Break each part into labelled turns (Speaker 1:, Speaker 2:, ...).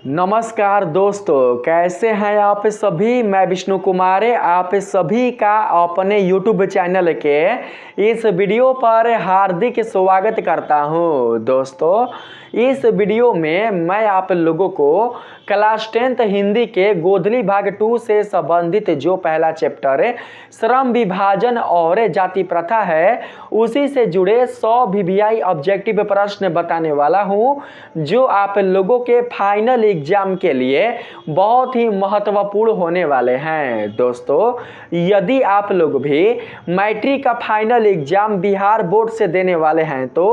Speaker 1: नमस्कार दोस्तों, कैसे हैं आप सभी। मैं विष्णु कुमार आप सभी का अपने YouTube चैनल के इस वीडियो पर हार्दिक स्वागत करता हूं। दोस्तों, इस वीडियो में मैं आप लोगों को क्लास 10th हिंदी के गोधली भाग 2 से संबंधित जो पहला चैप्टर श्रम विभाजन और जाति प्रथा है, उसी से जुड़े 100 VVI ऑब्जेक्टिव प्रश्न बताने वाला हूं, जो आप लोगों के फाइनल एग्जाम के लिए बहुत ही महत्वपूर्ण होने वाले हैं। दोस्तों, यदि आप लोग भी मैट्रिक का फाइनल एग्जाम बिहार बोर्ड से देने वाले हैं तो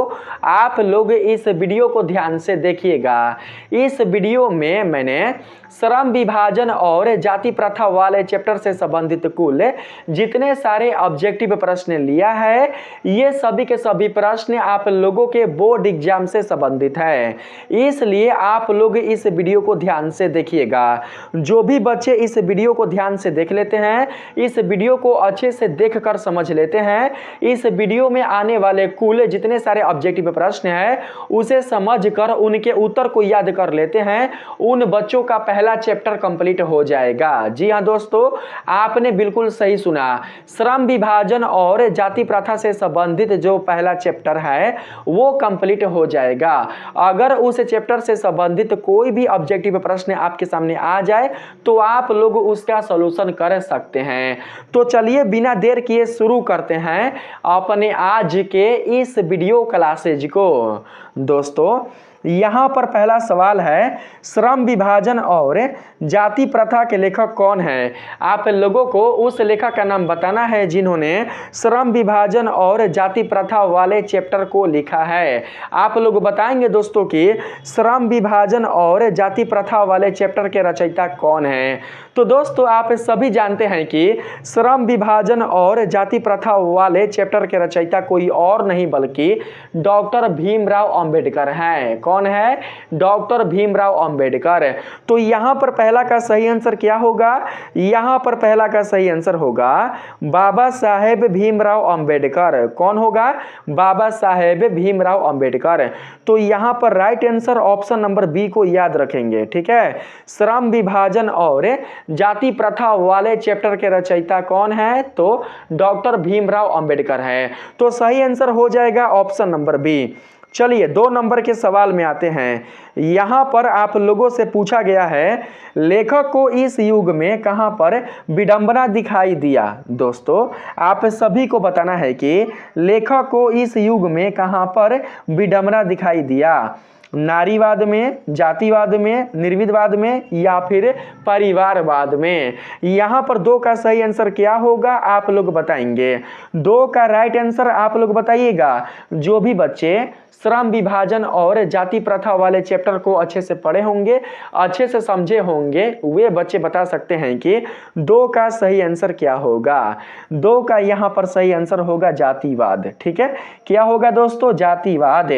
Speaker 1: आप लोग इस वीडियो को ध्यान से देखिएगा। इस वीडियो में मैंने श्रम विभाजन और जाति प्रथा वाले चैप्टर से संबंधित कुल जितने सारे ऑब्जेक्टिव प्रश्न लिया है, ये सभी के सभी प्रश्न आप लोगों के बोर्ड एग्जाम से संबंधित है, इसलिए आप लोग इस वीडियो को ध्यान से देखिएगा। जो भी बच्चे इस वीडियो को ध्यान से देख लेते हैं, इस वीडियो को अच्छे से देखकर समझ लेते हैं, इस वीडियो में आने वाले कुल जितने सारे ऑब्जेक्टिव प्रश्न हैं उसे समझकर उनके उत्तर को याद कर लेते हैं, उन बच्चों का पहला चैप्टर कंप्लीट हो जाएगा। जी हां दोस्तों, आपने बिल्कुल सही सुना। श्रम विभाजन और जाति प्रथा से संबंधित जो पहला चैप्टर है वो कंप्लीट हो जाएगा। अगर उस चैप्टर से संबंधित कोई भी ऑब्जेक्टिव प्रश्न आपके सामने आ जाए तो आप लोग उसका सॉल्यूशन कर सकते हैं। तो चलिए बिना देर किए शुरू करते हैं अपने आज के इस वीडियो क्लासेज को। दोस्तों, यहाँ पर पहला सवाल है, श्रम विभाजन और जाति प्रथा के लेखक कौन है। आप लोगों को उस लेखक का नाम बताना है जिन्होंने श्रम विभाजन और जाति प्रथा वाले चैप्टर को लिखा है। आप लोग बताएंगे दोस्तों कि श्रम विभाजन और जाति प्रथा वाले चैप्टर के रचयिता कौन है। तो दोस्तों, आप सभी जानते हैं कि श्रम विभाजन और जाति प्रथा वाले चैप्टर के रचयिता कोई और नहीं बल्कि डॉक्टर भीमराव अंबेडकर हैं। कौन है? डॉक्टर भीमराव अंबेडकर। तो यहां पर पहला का सही आंसर क्या होगा? यहां पर पहला का सही आंसर होगा बाबा साहेब भीमराव अंबेडकर। कौन होगा? बाबा साहेब भीमराव अंबेडकर। तो यहां पर right answer option number B को याद रखेंगे। ठीक है, श्रम विभाजन और जाति प्रथा वाले चैप्टर के रचयिता कौन है? तो डॉक्टर भीमराव अंबेडकर है। तो सही आंसर हो जाएगा ऑप्शन नंबर बी। चलिए 2 नंबर के सवाल में आते हैं। यहाँ पर आप लोगों से पूछा गया है, लेखक को इस युग में कहाँ पर विडंबना दिखाई दिया। दोस्तों, आप सभी को बताना है कि लेखक को इस युग में कहाँ पर विडंबना दिखाई दिया। नारीवाद में, जातिवाद में, निर्विधवाद में या फिर परिवारवाद में। यहाँ पर 2 का सही आंसर क्या होगा आप लोग बताएंगे। 2 का राइट आंसर आप लोग बताइएगा। जो भी बच्चे श्रम विभाजन और जाति प्रथा वाले चैप्टर को अच्छे से पढ़े होंगे, अच्छे से समझे होंगे, वे बच्चे बता सकते हैं कि 2 का सही आंसर क्या होगा। 2 का यहाँ पर सही आंसर होगा जातिवाद। ठीक है, क्या होगा दोस्तों? जातिवाद।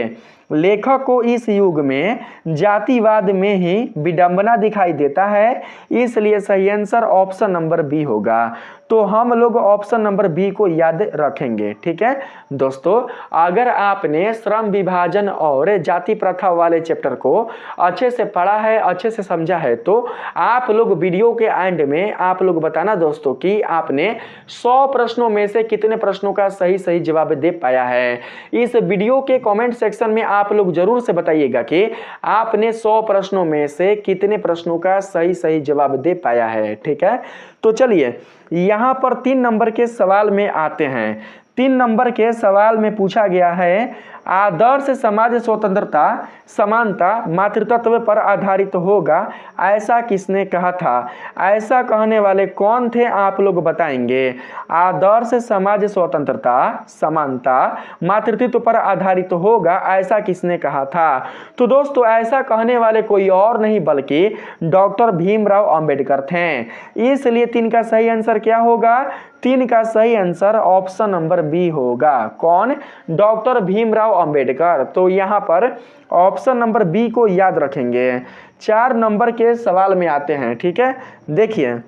Speaker 1: लेखक को इस युग में जातिवाद में ही विडंबना दिखाई देता है, इसलिए सही आंसर ऑप्शन नंबर बी होगा। तो हम लोग ऑप्शन नंबर बी को याद रखेंगे। ठीक है दोस्तों, अगर आपने श्रम विभाजन और जाति प्रथा वाले चैप्टर को अच्छे से पढ़ा है, अच्छे से समझा है, तो आप लोग वीडियो के एंड में आप लोग बताना दोस्तों कि आपने 100 प्रश्नों में से कितने प्रश्नों का सही जवाब दे पाया है। इस वीडियो के कमेंट सेक्शन में आप लोग जरूर से बताइएगा कि आपने 100 प्रश्नों में से कितने प्रश्नों का सही जवाब दे पाया है। ठीक है, तो चलिए यहाँ पर 3 नंबर के सवाल में आते हैं। 3 नंबर के सवाल में पूछा गया है, आदर्श समाज स्वतंत्रता, समानता, मातृत्व पर आधारित होगा, ऐसा किसने कहा था। ऐसा कहने वाले कौन थे आप लोग बताएंगे। आदर्श समाज स्वतंत्रता, समानता, मातृत्व पर आधारित होगा, ऐसा किसने कहा था। तो दोस्तों, ऐसा कहने वाले कोई और नहीं बल्कि डॉक्टर भीमराव अंबेडकर थे, इसलिए 3 का सही आंसर क्या होगा? 3 का सही आंसर ऑप्शन नंबर बी होगा। कौन? डॉक्टर भीमराव अंबेडकर। तो यहाँ पर ऑप्शन नंबर बी को याद रखेंगे। 4 नंबर के सवाल में आते हैं। ठीक है, देखिए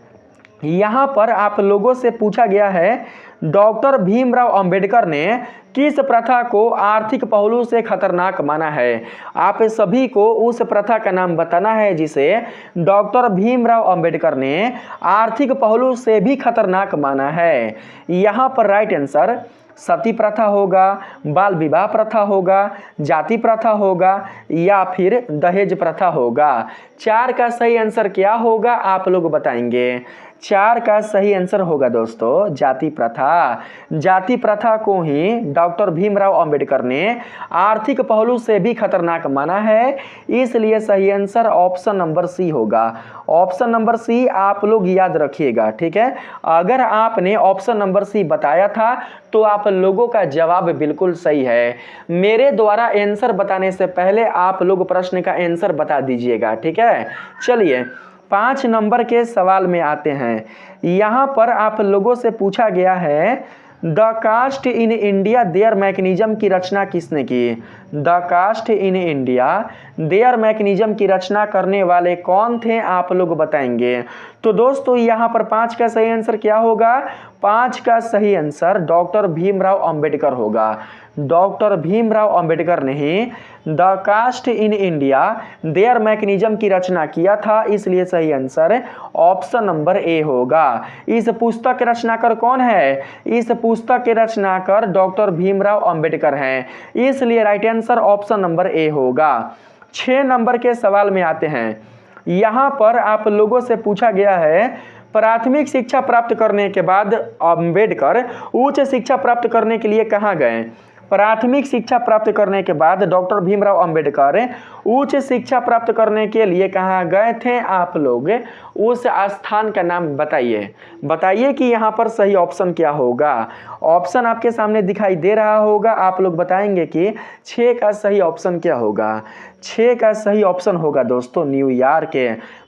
Speaker 1: यहाँ पर आप लोगों से पूछा गया है, डॉक्टर भीमराव अंबेडकर ने किस प्रथा को आर्थिक पहलू से खतरनाक माना है? आप सभी को उस प्रथा का नाम बताना है जिसे डॉक्टर भीमराव अंबेडकर ने आर्थिक पहलू से भी खतरनाक माना है। यहाँ पर राइट आंसर सती प्रथा होगा, बाल विवाह प्रथा होगा, जाति प्रथा होगा या फिर दहेज प्रथा होगा। 4 का सही आंसर क्या होगा आप लोग बताएंगे? 4 का सही आंसर होगा दोस्तों जाति प्रथा। जाति प्रथा को ही डॉक्टर भीमराव अंबेडकर ने आर्थिक पहलू से भी खतरनाक माना है, इसलिए सही आंसर ऑप्शन नंबर सी होगा। ऑप्शन नंबर सी आप लोग याद रखिएगा, ठीक है। अगर आपने ऑप्शन नंबर सी बताया था तो आप लोगों का जवाब बिल्कुल सही है। मेरे द्वारा आंसर बताने से पहले आप लोग प्रश्न का आंसर बता दीजिएगा, ठीक है। चलिए 5 नंबर के सवाल में आते हैं। यहाँ पर आप लोगों से पूछा गया है the caste in India their mechanism की रचना किसने की? The caste in India their mechanism की रचना करने वाले कौन थे आप लोग बताएंगे? तो दोस्तों यहाँ पर 5 का सही आंसर क्या होगा? 5 का सही आंसर डॉक्टर भीमराव अंबेडकर होगा। डॉक्टर भीमराव अंबेडकर ने ही the caste in India their mechanism की रचना किया था, इसलिए सही आंसर ऑप्शन नंबर ए होगा। इस पुस्तक के रचनाकार कौन है? इस पुस्तक के रचनाकार डॉक्टर भीमराव अंबेडकर हैं, इसलिए right answer option number A होगा। 6 नंबर के सवाल में आते हैं। यहाँ पर आप लोगों से पूछा गया है प्राथमिक शिक्षा प्राप्त करने के बाद अंबेडकर उच्च शिक्षा प्राप्त करने के लिए कहाँ गए? प्राथमिक शिक्षा प्राप्त करने के बाद डॉक्टर भीमराव अंबेडकर उच्च शिक्षा प्राप्त करने के लिए कहाँ गए थे? आप लोग उस स्थान का नाम बताइए। बताइए कि यहाँ पर सही ऑप्शन क्या होगा। ऑप्शन आपके सामने दिखाई दे रहा होगा, आप लोग बताएंगे कि 6 का सही ऑप्शन क्या होगा। 6 का सही ऑप्शन होगा दोस्तों न्यूयॉर्क।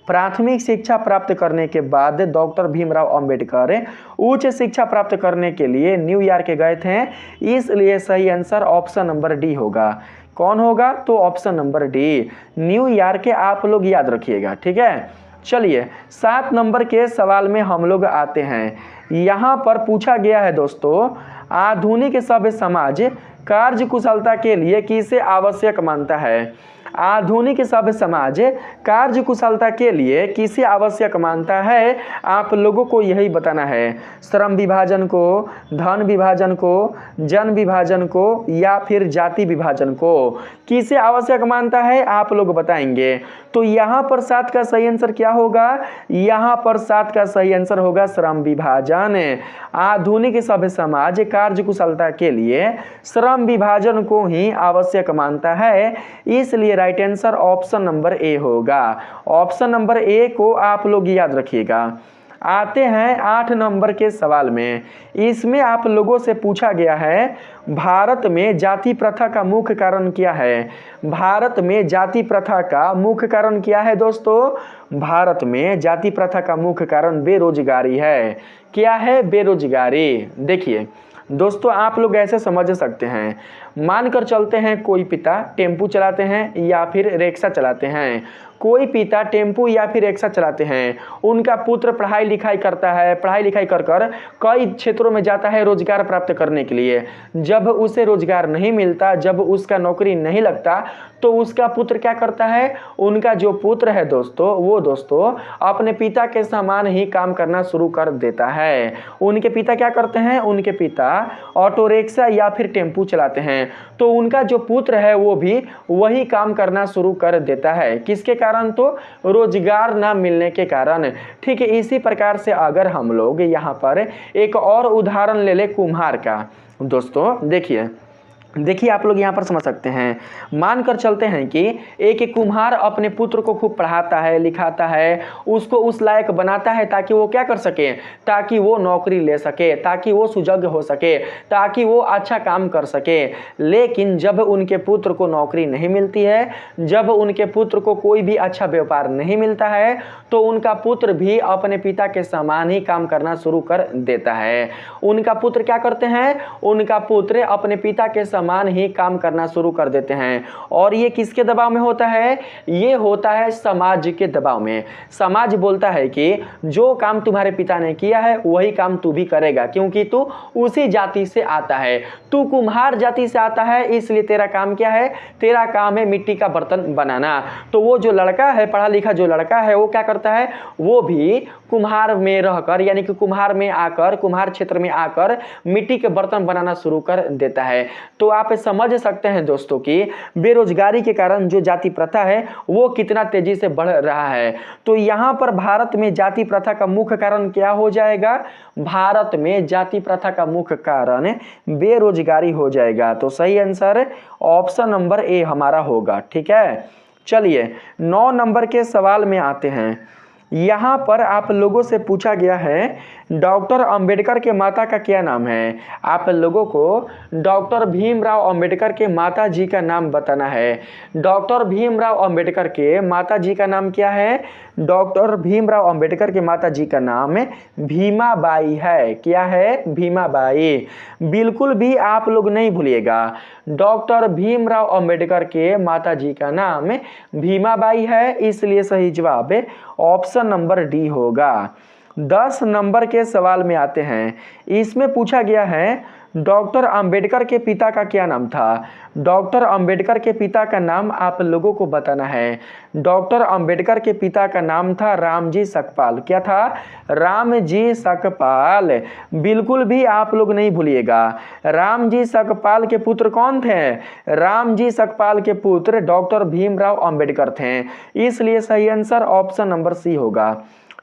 Speaker 1: प्राथमिक शिक्षा प्राप्त करने के बाद डॉक्टर भीमराव अंबेडकर उच्च शिक्षा प्राप्त करने के लिए न्यूयॉर्क गए थे, इसलिए सही आंसर ऑप्शन नंबर डी होगा। कौन होगा? तो ऑप्शन नंबर डी न्यूयॉर्क आप लोग याद रखिएगा, ठीक है। चलिए 7 नंबर के सवाल में हम लोग आते हैं। यहाँ पर पूछा गया है दोस्तों आधुनिक सभ्य समाज कार्य कुशलता के लिए किसे आवश्यक मानता है? आधुनिक सभ्य समाज कार्य कुशलता के लिए किसे आवश्यक मानता है? आप लोगों को यही बताना है। श्रम विभाजन को, धन विभाजन को, जन विभाजन को या फिर जाति विभाजन को किसे आवश्यक मानता है? आप लोग बताएंगे। तो यहाँ पर 7 का सही आंसर क्या होगा? यहाँ पर 7 का सही आंसर होगा श्रम विभाजन। आधुनिक सभ्य समाज कार्य कुशलता के लिए श्रम विभाजन को ही आवश्यक मानता है, इसलिए right answer option number A होगा। ऑप्शन नंबर ए को आप लोग याद रखिएगा। आते हैं 8 नंबर के सवाल में। इसमें आप लोगों से पूछा गया है भारत में जाति प्रथा का मुख्य कारण क्या है? भारत में जाति प्रथा का मुख्य कारण क्या है दोस्तों? भारत में जाति प्रथा का मुख्य कारण बेरोजगारी है। क्या है? बेरोजगारी। देखिए दोस्तों आप लोग ऐसे समझ सकते हैं, मानकर चलते हैं कोई पिता टेम्पू चलाते हैं या फिर रिक्शा चलाते हैं। कोई पिता टेम्पू या फिर रिक्शा चलाते हैं, उनका पुत्र पढ़ाई लिखाई करता है, पढ़ाई लिखाई कर कर कई क्षेत्रों में जाता है रोजगार प्राप्त करने के लिए। जब उसे रोजगार नहीं मिलता, जब उसका नौकरी नहीं लगता, तो उसका पुत्र क्या करता है? उनका जो पुत्र है दोस्तों वो दोस्तों अपने पिता के समान ही काम करना शुरू कर देता है। उनके पिता क्या करते हैं? उनके पिता ऑटो रिक्शा या फिर टेम्पू चलाते हैं, तो उनका जो पुत्र है वो भी वही काम करना शुरू कर देता है। किसके कारण? तो रोजगार ना मिलने के कारण। ठीक है, इसी प्रकार से अगर हम लोग यहाँ पर एक और उदाहरण ले ले कुम्हार का। दोस्तों देखिए आप लोग यहाँ पर समझ सकते हैं। मानकर चलते हैं कि एक कुम्हार अपने पुत्र को खूब पढ़ाता है, लिखाता है, उसको उस लायक बनाता है ताकि वो क्या कर सके? ताकि वो नौकरी ले सके, ताकि वो सुजग हो सके, ताकि वो अच्छा काम कर सके। लेकिन जब उनके पुत्र को नौकरी नहीं मिलती है, जब उनके पुत्र को कोई भी अच्छा व्यापार नहीं मिलता है, तो उनका पुत्र भी अपने पिता के समान ही काम करना शुरू कर देता है। उनका पुत्र क्या करते हैं? उनका पुत्र अपने पिता के समान ही काम करना शुरू कर देते हैं। और ये किसके दबाव में होता है? ये होता है समाज के दबाव में। समाज बोलता है कि जो काम तुम्हारे पिता ने किया है वही काम तू भी करेगा, क्योंकि तू उसी जाति से आता है, तू कुम्हार जाति से आता है, इसलिए तेरा काम क्या है? तेरा काम है मिट्टी का बर्तन बनाना। तो वो जो लड़का है, पढ़ा लिखा जो लड़का है, वो क्या करता है? वो भी कुम्हार में रहकर, यानी कि कुम्हार में आकर, कुम्हार क्षेत्र में आकर मिट्टी के बर्तन बनाना शुरू कर देता है। तो आप समझ सकते हैं दोस्तों कि बेरोजगारी के कारण जो जाति प्रथा है वो कितना तेजी से बढ़ रहा है। तो यहाँ पर भारत में जाति प्रथा का मुख्य कारण क्या हो जाएगा? भारत में जाति प्रथा का मुख्य कारण बेरोजगारी हो जाएगा। तो सही आंसर ऑप्शन नंबर ए हमारा होगा। ठीक है, चलिए 9 नंबर के सवाल में आते हैं। यहाँ पर आप लोगों से पूछा गया है डॉक्टर अंबेडकर के माता का क्या नाम है? आप लोगों को डॉक्टर भीमराव अंबेडकर के माता जी का नाम बताना है। डॉक्टर भीमराव अंबेडकर के माता जी का नाम क्या है? डॉक्टर भीमराव अंबेडकर के माता जी का नाम भीमाबाई है। क्या है? भीमाबाई। बिल्कुल भी आप लोग नहीं भूलिएगा, डॉक्टर भीमराव अंबेडकर के माता जी का नाम भीमाबाई है, इसलिए सही जवाब ऑप्शन नंबर डी होगा। 10 नंबर के सवाल में आते हैं। इसमें पूछा गया है डॉक्टर अंबेडकर के पिता का क्या नाम था? डॉक्टर अंबेडकर के पिता का नाम आप लोगों को बताना है। डॉक्टर अंबेडकर के पिता का नाम था रामजी सकपाल। क्या था? रामजी सकपाल। बिल्कुल भी आप लोग नहीं भूलिएगा, रामजी सकपाल के पुत्र कौन थे? रामजी सकपाल के पुत्र डॉक्टर भीमराव अंबेडकर थे, इसलिए सही आंसर ऑप्शन नंबर सी होगा।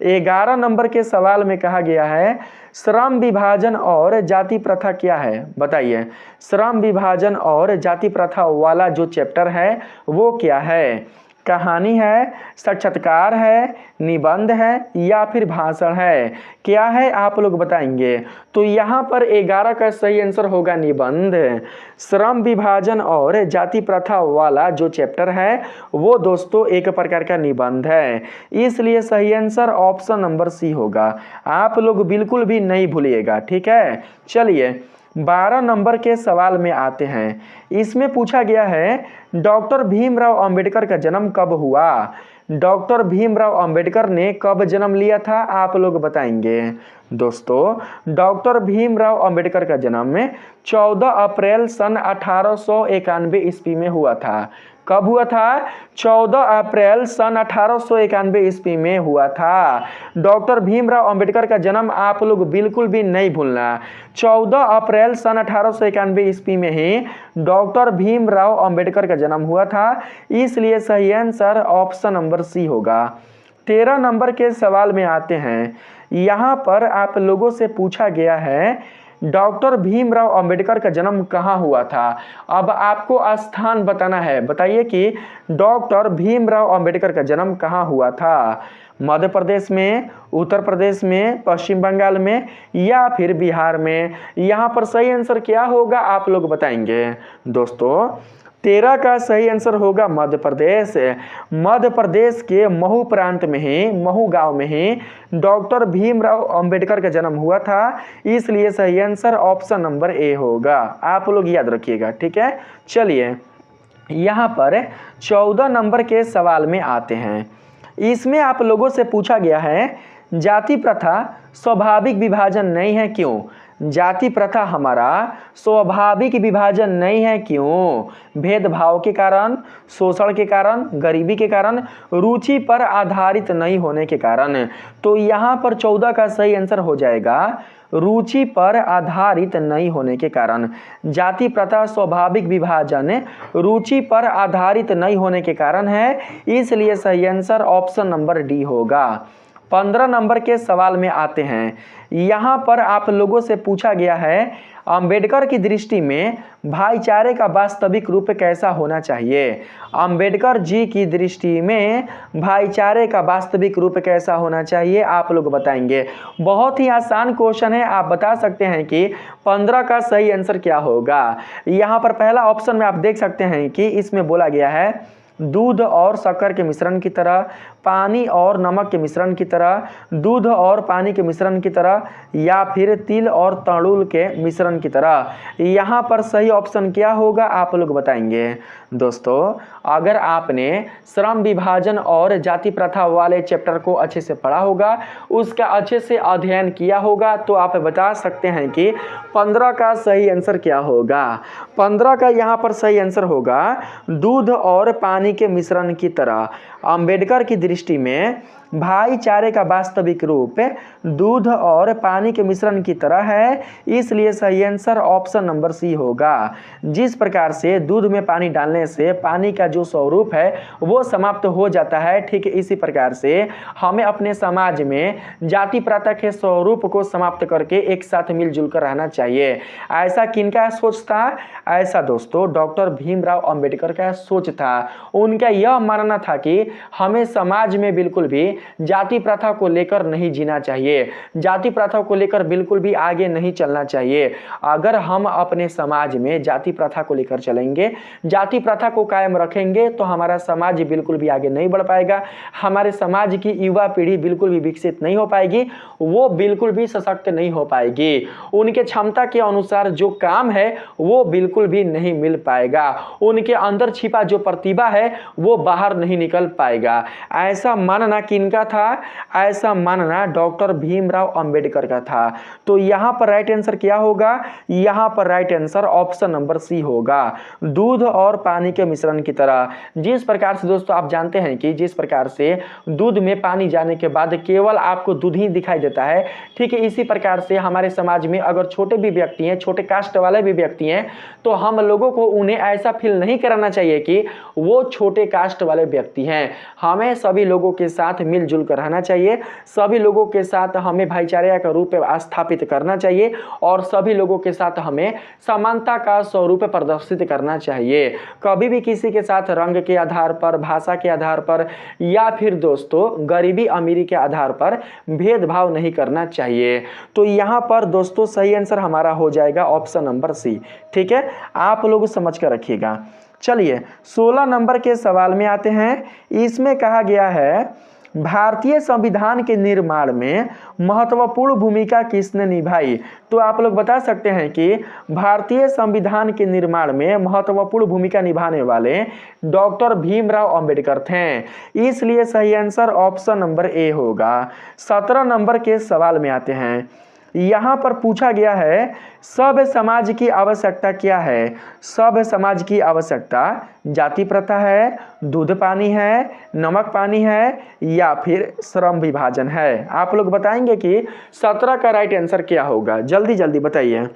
Speaker 1: 11 नंबर के सवाल में कहा गया है श्रम विभाजन और जाति प्रथा क्या है? बताइए, श्रम विभाजन और जाति प्रथा वाला जो चैप्टर है वो क्या है? कहानी है, साक्षात्कार है, निबंध है या फिर भाषण है? क्या है आप लोग बताएंगे? तो यहाँ पर 11 का सही आंसर होगा निबंध। श्रम विभाजन और जाति प्रथा वाला जो चैप्टर है वो दोस्तों एक प्रकार का निबंध है, इसलिए सही आंसर ऑप्शन नंबर सी होगा। आप लोग बिल्कुल भी नहीं भूलिएगा। ठीक है, चलिए 12 नंबर के सवाल में आते हैं। इसमें पूछा गया है डॉक्टर भीमराव अंबेडकर का जन्म कब हुआ? डॉक्टर भीमराव अंबेडकर ने कब जन्म लिया था? आप लोग बताएंगे। दोस्तों डॉक्टर भीमराव अंबेडकर का जन्म 14 अप्रैल सन 1891 ईस्वी में हुआ था। कब हुआ था? 14 अप्रैल सन 1891 ईस्वी में हुआ था। डॉक्टर भीमराव अंबेडकर का जन्म आप लोग बिल्कुल भी नहीं भूलना, 14 अप्रैल सन 1891 ईस्वी में ही डॉक्टर भीमराव अंबेडकर का जन्म हुआ था, इसलिए सही आंसर ऑप्शन नंबर सी होगा। 13 नंबर के सवाल में आते हैं। यहाँ पर आप लोगों से पूछा गया है डॉक्टर भीमराव अंबेडकर का जन्म कहाँ हुआ था? अब आपको स्थान बताना है। बताइए कि डॉक्टर भीमराव अंबेडकर का जन्म कहाँ हुआ था? मध्य प्रदेश में, उत्तर प्रदेश में, पश्चिम बंगाल में या फिर बिहार में? यहाँ पर सही आंसर क्या होगा आप लोग बताएंगे। दोस्तों 13 का सही आंसर होगा मध्य प्रदेश। मध्य प्रदेश के महू प्रांत में ही, महू गांव में ही डॉक्टर भीमराव अंबेडकर का जन्म हुआ था, इसलिए सही आंसर ऑप्शन नंबर ए होगा। आप लोग याद रखिएगा। ठीक है, चलिए यहाँ पर 14 नंबर के सवाल में आते हैं। इसमें आप लोगों से पूछा गया है जाति प्रथा स्वाभाविक विभाजन नहीं है, क्यों? जाति प्रथा हमारा स्वाभाविक विभाजन नहीं है, क्यों? भेदभाव के कारण, शोषण के कारण, गरीबी के कारण, रुचि पर आधारित नहीं होने के कारण। तो यहाँ पर 14 का सही आंसर हो जाएगा रुचि पर आधारित नहीं होने के कारण। जाति प्रथा स्वाभाविक विभाजन रुचि पर आधारित नहीं होने के कारण है, इसलिए सही आंसर ऑप्शन नंबर डी होगा। 15 नंबर के सवाल में आते हैं। यहाँ पर आप लोगों से पूछा गया है अंबेडकर की दृष्टि में भाईचारे का वास्तविक रूप कैसा होना चाहिए? अंबेडकर जी की दृष्टि में भाईचारे का वास्तविक रूप कैसा होना चाहिए? आप लोग बताएंगे। बहुत ही आसान क्वेश्चन है, आप बता सकते हैं कि 15 का सही आंसर क्या होगा। यहाँ पर पहला ऑप्शन में आप देख सकते हैं कि इसमें बोला गया है दूध और शक्कर के मिश्रण की तरह। पानी और नमक के मिश्रण की तरह, दूध और पानी के मिश्रण की तरह, या फिर तिल और तंडुल के मिश्रण की तरह। यहाँ पर सही ऑप्शन क्या होगा आप लोग बताएंगे। दोस्तों अगर आपने श्रम विभाजन और जाति प्रथा वाले चैप्टर को अच्छे से पढ़ा होगा, उसका अच्छे से अध्ययन किया होगा, तो आप बता सकते हैं कि 15 का सही आंसर क्या होगा। 15 का यहाँ पर सही आंसर होगा दूध और पानी के मिश्रण की तरह। अंबेडकर की दृष्टि में भाईचारे का वास्तविक रूप दूध और पानी के मिश्रण की तरह है, इसलिए सही आंसर ऑप्शन नंबर सी होगा। जिस प्रकार से दूध में पानी डालने से पानी का जो स्वरूप है वो समाप्त हो जाता है, ठीक इसी प्रकार से हमें अपने समाज में जाति प्रथा के स्वरूप को समाप्त करके एक साथ मिलजुल कर रहना चाहिए। ऐसा किनका सोच था? ऐसा दोस्तों डॉक्टर भीमराव अंबेडकर का सोच था। उनका यह मानना था कि हमें समाज में बिल्कुल भी जाति प्रथा को लेकर नहीं जीना चाहिए, जाति प्रथा को लेकर बिल्कुल भी आगे नहीं चलना चाहिए। अगर हम अपने समाज में जाति प्रथा को लेकर चलेंगे, जाति प्रथा को कायम रखेंगे, तो हमारा समाज बिल्कुल भी आगे नहीं बढ़ पाएगा, हमारे समाज की युवा पीढ़ी बिल्कुल भी विकसित नहीं हो पाएगी, वो बिल्कुल भी सशक्त नहीं हो पाएगी, उनके क्षमता के अनुसार जो काम है वो बिल्कुल भी नहीं मिल पाएगा, उनके अंदर छिपा जो प्रतिभा है वो बाहर नहीं निकल पाएगा। ऐसा मानना किनका था? ऐसा मानना डॉक्टर भीमराव अंबेडकर का था। तो यहाँ पर राइट आंसर क्या होगा? यहाँ पर right answer option number C होगा, दूध और पानी के मिश्रण की तरह। जिस प्रकार से दोस्तों आप जानते हैं कि जिस प्रकार से दूध में पानी जाने के बाद केवल आपको दूध ही दिखाई देता है, ठीक है इसी प्रकार से हमारे समाज में अगर छोटे भी व्यक्ति हैं, छोटे कास्ट वाले भी व्यक्ति हैं, तो हम लोगों को उन्हें ऐसा फील नहीं कराना चाहिए कि वो छोटे कास्ट वाले व्यक्ति हैं। हमें सभी लोगों के साथ मिलजुल कर रहना चाहिए, सभी लोगों के साथ हमें भाईचारे का रूप स्थापित करना चाहिए और सभी लोगों के साथ हमें समानता का स्वरूप प्रदर्शित करना चाहिए। कभी भी किसी के साथ रंग के आधार पर, भाषा के आधार पर या फिर दोस्तों गरीबी अमीरी के आधार पर भेदभाव नहीं करना चाहिए। तो यहाँ पर दोस्तों सही आंसर हमारा हो जाएगा ऑप्शन नंबर सी। ठीक है, आप लोग समझ कर रखिएगा। चलिए 16 नंबर के सवाल में आते हैं। इसमें कहा गया है भारतीय संविधान के निर्माण में महत्वपूर्ण भूमिका किसने निभाई? तो आप लोग बता सकते हैं कि भारतीय संविधान के निर्माण में महत्वपूर्ण भूमिका निभाने वाले डॉक्टर भीमराव अंबेडकर थे, इसलिए सही आंसर ऑप्शन नंबर ए होगा। 17 नंबर के सवाल में आते हैं। यहाँ पर पूछा गया है सभ्य समाज की आवश्यकता क्या है? सभ्य समाज की आवश्यकता जाति प्रथा है, दूध पानी है, नमक पानी है या फिर श्रम विभाजन है? आप लोग बताएंगे कि 17 का राइट आंसर क्या होगा, जल्दी जल्दी बताइए।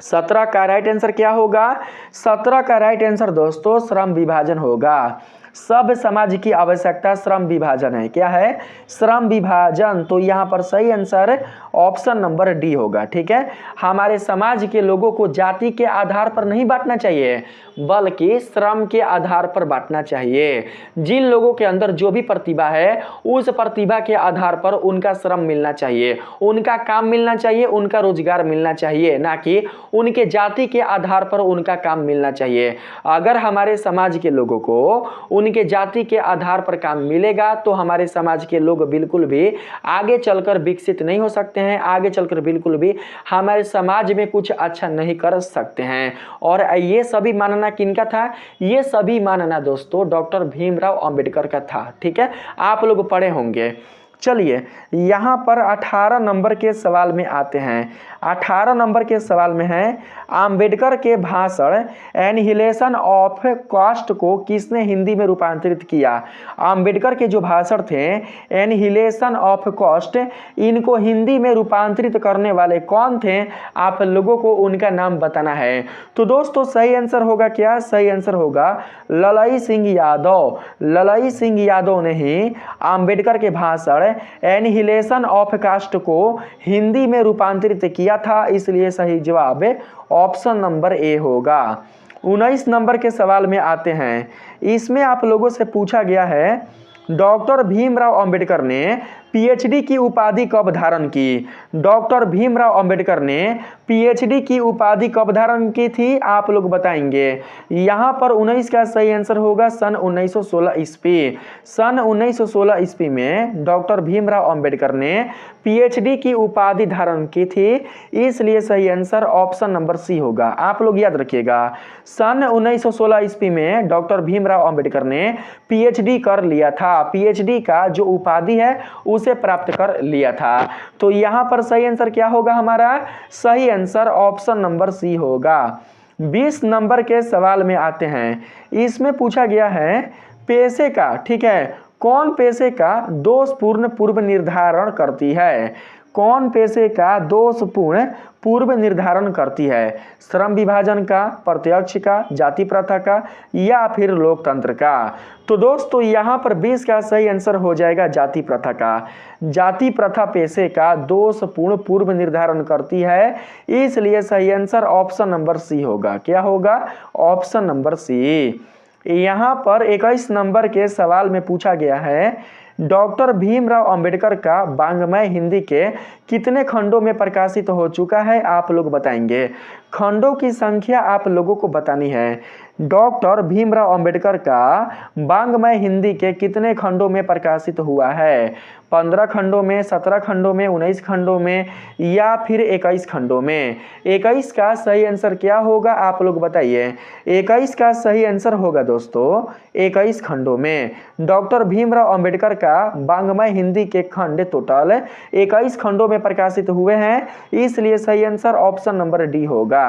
Speaker 1: 17 का राइट आंसर क्या होगा? 17 का राइट आंसर दोस्तों श्रम विभाजन होगा। सब समाज की आवश्यकता श्रम विभाजन है। क्या है? श्रम विभाजन। तो यहाँ पर सही आंसर ऑप्शन नंबर डी होगा। ठीक है, हमारे समाज के लोगों को जाति के आधार पर नहीं बांटना चाहिए, बल्कि श्रम के आधार पर बांटना चाहिए। जिन लोगों के अंदर जो भी प्रतिभा है उस प्रतिभा के आधार पर उनका श्रम मिलना चाहिए, उनका काम मिलना चाहिए, उनका रोजगार मिलना चाहिए, ना कि उनके जाति के आधार पर उनका काम मिलना चाहिए। अगर हमारे समाज के लोगों को उनके जाति के आधार पर काम मिलेगा तो हमारे समाज के लोग बिल्कुल भी आगे चलकर विकसित नहीं हो सकते हैं, आगे चलकर बिल्कुल भी हमारे समाज में कुछ अच्छा नहीं कर सकते हैं। और ये सभी मानना किनका था? ये सभी मानना दोस्तों डॉक्टर भीमराव अंबेडकर का था। ठीक है, आप लोग पढ़े होंगे। चलिए यहाँ पर 18 नंबर के सवाल में आते हैं। 18 नंबर के सवाल में है अंबेडकर के भाषण एनिहिलेशन ऑफ कास्ट को किसने हिंदी में रूपांतरित किया? अंबेडकर के जो भाषण थे एनिहिलेशन ऑफ कास्ट, इनको हिंदी में रूपांतरित करने वाले कौन थे? आप लोगों को उनका नाम बताना है। तो दोस्तों सही आंसर होगा क्या? सही आंसर होगा ललाई सिंह यादव। ललाई सिंह यादव ने ही अंबेडकर के भाषण एनिहिलेशन ऑफ कास्ट को हिंदी में रूपांतरित किया था, इसलिए सही जवाब ऑप्शन नंबर ए होगा। 19 नंबर के सवाल में आते हैं। इसमें आप लोगों से पूछा गया है डॉक्टर भीमराव अंबेडकर ने पीएचडी की उपाधि कब धारण की? डॉक्टर भीमराव अंबेडकर ने पीएचडी की उपाधि कब धारण की थी? आप लोग बताएंगे। यहाँ पर 19 का सही आंसर होगा सन 1916 ईस्वी। सन 1916 ईस्वी में डॉक्टर भीमराव अंबेडकर ने पीएचडी की उपाधि धारण की थी, इसलिए सही आंसर ऑप्शन नंबर सी होगा। आप लोग याद रखिएगा, सन 1916 ईस्वी में डॉक्टर भीमराव अंबेडकर ने पीएचडी कर लिया था। पीएचडी का जो उपाधि है उसे प्राप्त कर लिया था। तो यहाँ पर सही आंसर क्या होगा हमारा? सही आंसर ऑप्शन नंबर सी होगा। 20 नंबर के सवाल में आते हैं। इसमें पूछा गया है पेशे का, ठीक है, कौन पेशे का दोषपूर्ण पूर्व निर्धारण करती है? कौन पेशे का दोषपूर्ण पूर्व निर्धारण करती है? श्रम विभाजन का, प्रत्यक्ष का, जाति प्रथा का या फिर लोकतंत्र का? तो दोस्तों यहाँ पर 20 का सही आंसर हो जाएगा जाति प्रथा का। जाति प्रथा पेशे का दोषपूर्ण पूर्व निर्धारण करती है, इसलिए सही आंसर ऑप्शन नंबर सी होगा। क्या होगा? Option number C. यहाँ पर 21 नंबर के सवाल में पूछा गया है डॉक्टर भीमराव अंबेडकर का वाङ्मय हिंदी के कितने खंडों में प्रकाशित हो चुका है? आप लोग बताएंगे। खंडों की संख्या आप लोगों को बतानी है। डॉक्टर भीमराव अंबेडकर का वाङ्मय हिंदी के कितने खंडों में प्रकाशित हुआ है? 15 खंडों में, 17 खंडों में, 19 खंडों में या फिर 21 खंडों में? 21 का सही आंसर क्या होगा? आप लोग बताइए। 21 का सही आंसर होगा दोस्तों 21 खंडों में। डॉक्टर भीमराव अंबेडकर का वाङ्मय हिंदी के खंड टोटल 21 खंडों में प्रकाशित हुए हैं, इसलिए सही आंसर ऑप्शन नंबर डी होगा।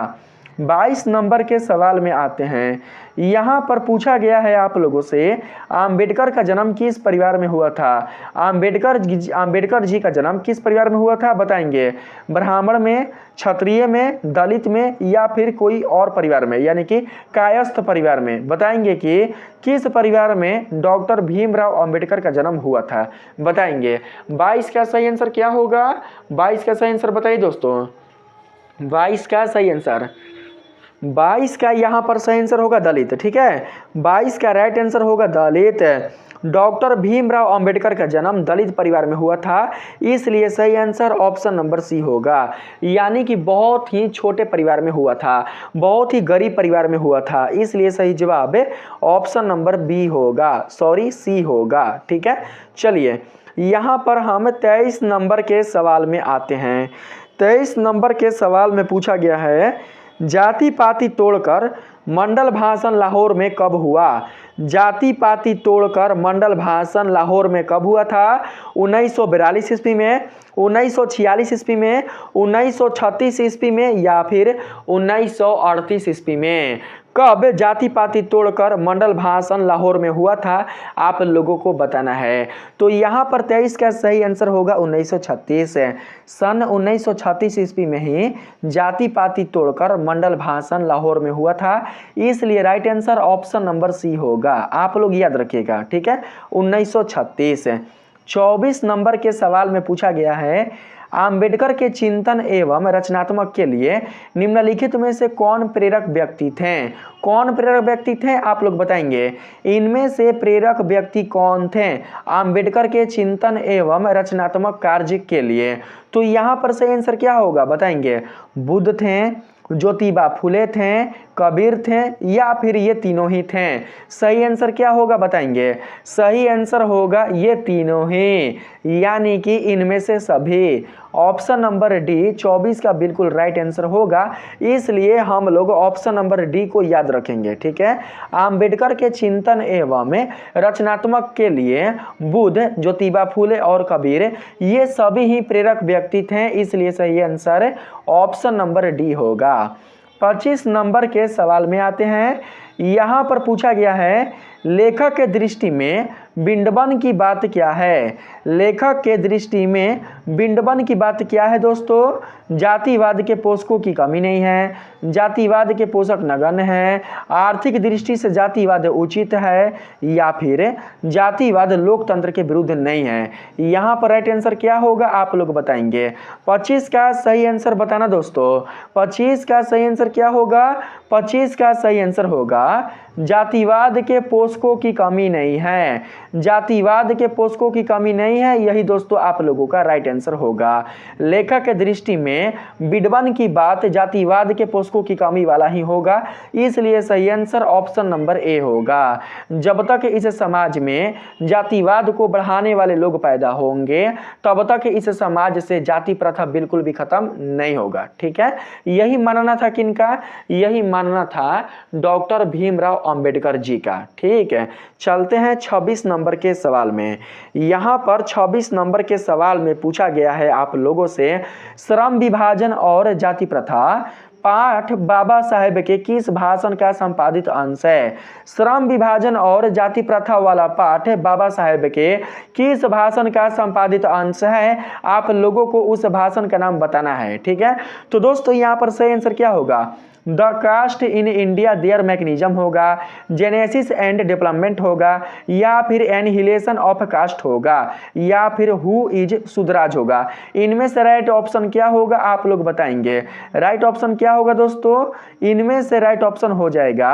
Speaker 1: 22 नंबर के सवाल में आते हैं। यहाँ पर पूछा गया है आप लोगों से अंबेडकर का जन्म किस परिवार में हुआ था? अंबेडकर जी का जन्म किस परिवार में हुआ था? बताएंगे। ब्राह्मण में, क्षत्रिय में, दलित में या फिर कोई और परिवार में, यानी कि कायस्थ परिवार में? बताएंगे कि किस परिवार में डॉक्टर भीमराव अंबेडकर का जन्म हुआ था? बताएंगे। 22 का सही आंसर क्या होगा? 22 का सही आंसर बताइए दोस्तों। 22 का सही आंसर, 22 का यहाँ पर सही आंसर होगा दलित, ठीक है। 22 का राइट आंसर होगा दलित। डॉक्टर भीमराव अंबेडकर का जन्म दलित परिवार में हुआ था, इसलिए सही आंसर ऑप्शन नंबर सी होगा। यानी कि बहुत ही छोटे परिवार में हुआ था, बहुत ही गरीब परिवार में हुआ था, इसलिए सही जवाब ऑप्शन नंबर बी होगा, सॉरी सी होगा, ठीक है। चलिए यहाँ पर हम 23 नंबर के सवाल में आते हैं। 23 नंबर के सवाल में पूछा गया है जाति पाति तोड़कर मंडल भाषण लाहौर में कब हुआ? जाति पाति तोड़कर मंडल भाषण लाहौर में कब हुआ था? 1942 ईस्वी में, 1946 ईस्वी में, 1936 ईस्वी में या फिर 1938 ईस्वी में? कब जाति पाति तोड़कर मंडल भाषण लाहौर में हुआ था? आप लोगों को बताना है। तो यहाँ पर 23 का सही आंसर होगा 1936। सन 1936 ईस्वी में ही जाति पाति तोड़कर मंडल भाषण लाहौर में हुआ था, इसलिए right answer option number C होगा। आप लोग याद रखिएगा, ठीक है, 1936। 24 नंबर के सवाल में पूछा गया है अंबेडकर के चिंतन एवं रचनात्मक के लिए निम्नलिखित में से कौन प्रेरक व्यक्ति थे? कौन प्रेरक व्यक्ति थे? आप लोग बताएंगे। इनमें से प्रेरक व्यक्ति कौन थे अंबेडकर के चिंतन एवं रचनात्मक कार्य के लिए? तो यहाँ पर सही आंसर क्या होगा? बताएंगे। बुद्ध थे, ज्योतिबा फुले थे, कबीर थे या फिर ये तीनों ही थे? सही आंसर क्या होगा? बताएंगे। सही आंसर होगा ये तीनों ही, यानी कि इनमें से सभी। ऑप्शन नंबर डी 24 का बिल्कुल राइट आंसर होगा, इसलिए हम लोग ऑप्शन नंबर डी को याद रखेंगे, ठीक है। अंबेडकर के चिंतन एवं रचनात्मक के लिए बुद्ध, ज्योतिबा फुले और कबीर ये सभी ही प्रेरक व्यक्ति थे, इसलिए सही आंसर ऑप्शन नंबर डी होगा। 25 नंबर के सवाल में आते हैं। यहाँ पर पूछा गया है लेखक के दृष्टि में विडंबन की बात क्या है? लेखक के दृष्टि में विडंबन की बात क्या है दोस्तों? जातिवाद के पोषकों की कमी नहीं है, जातिवाद के पोषक नगण्य हैं, आर्थिक दृष्टि से जातिवाद उचित है या फिर जातिवाद लोकतंत्र के विरुद्ध नहीं है? यहाँ पर राइट आंसर क्या होगा? आप लोग बताएंगे। 25 का सही आंसर बताना दोस्तों। 25 का सही आंसर क्या होगा? 25 का सही आंसर होगा जातिवाद के पोषकों की कमी नहीं है, जातिवाद के पोषकों की कमी नहीं है, यही दोस्तों आप लोगों का राइट आंसर होगा। लेखक के दृष्टि में विडंबन की बात जातिवाद के पोषकों की कमी वाला ही होगा, इसलिए सही आंसर ऑप्शन नंबर ए होगा। जब तक इस समाज में जातिवाद को बढ़ाने वाले लोग पैदा होंगे तब तक इस समाज से जाति प्रथा बिल्कुल भी खत्म नहीं होगा। ठीक है, यही मानना था किनका? यही मानना था डॉक्टर भीमराव अंबेडकर जी का। ठीक है, चलते हैं 26 नंबर के सवाल में। यहाँ पर 26 नंबर के सवाल में पूछा गया है आप लोगों से, श्रम विभाजन और जाति प्रथा पाठ बाबा साहेब के किस भाषण का संपादित अंश है? श्रम विभाजन और जाति प्रथा वाला पाठ बाबा साहेब के किस भाषण का संपादित अंश है? आप लोगों को उस भाषण का नाम बताना है। ठीक है, तो दोस्तों यहाँ पर सही आंसर क्या होगा? The caste in India their mechanism होगा, जेनेसिस एंड डेवलपमेंट होगा, या फिर एनहिलेशन ऑफ कास्ट होगा, या फिर हु इज सुधराज होगा। इनमें से राइट ऑप्शन क्या होगा आप लोग बताएंगे? राइट ऑप्शन क्या होगा दोस्तों? इनमें से राइट ऑप्शन हो जाएगा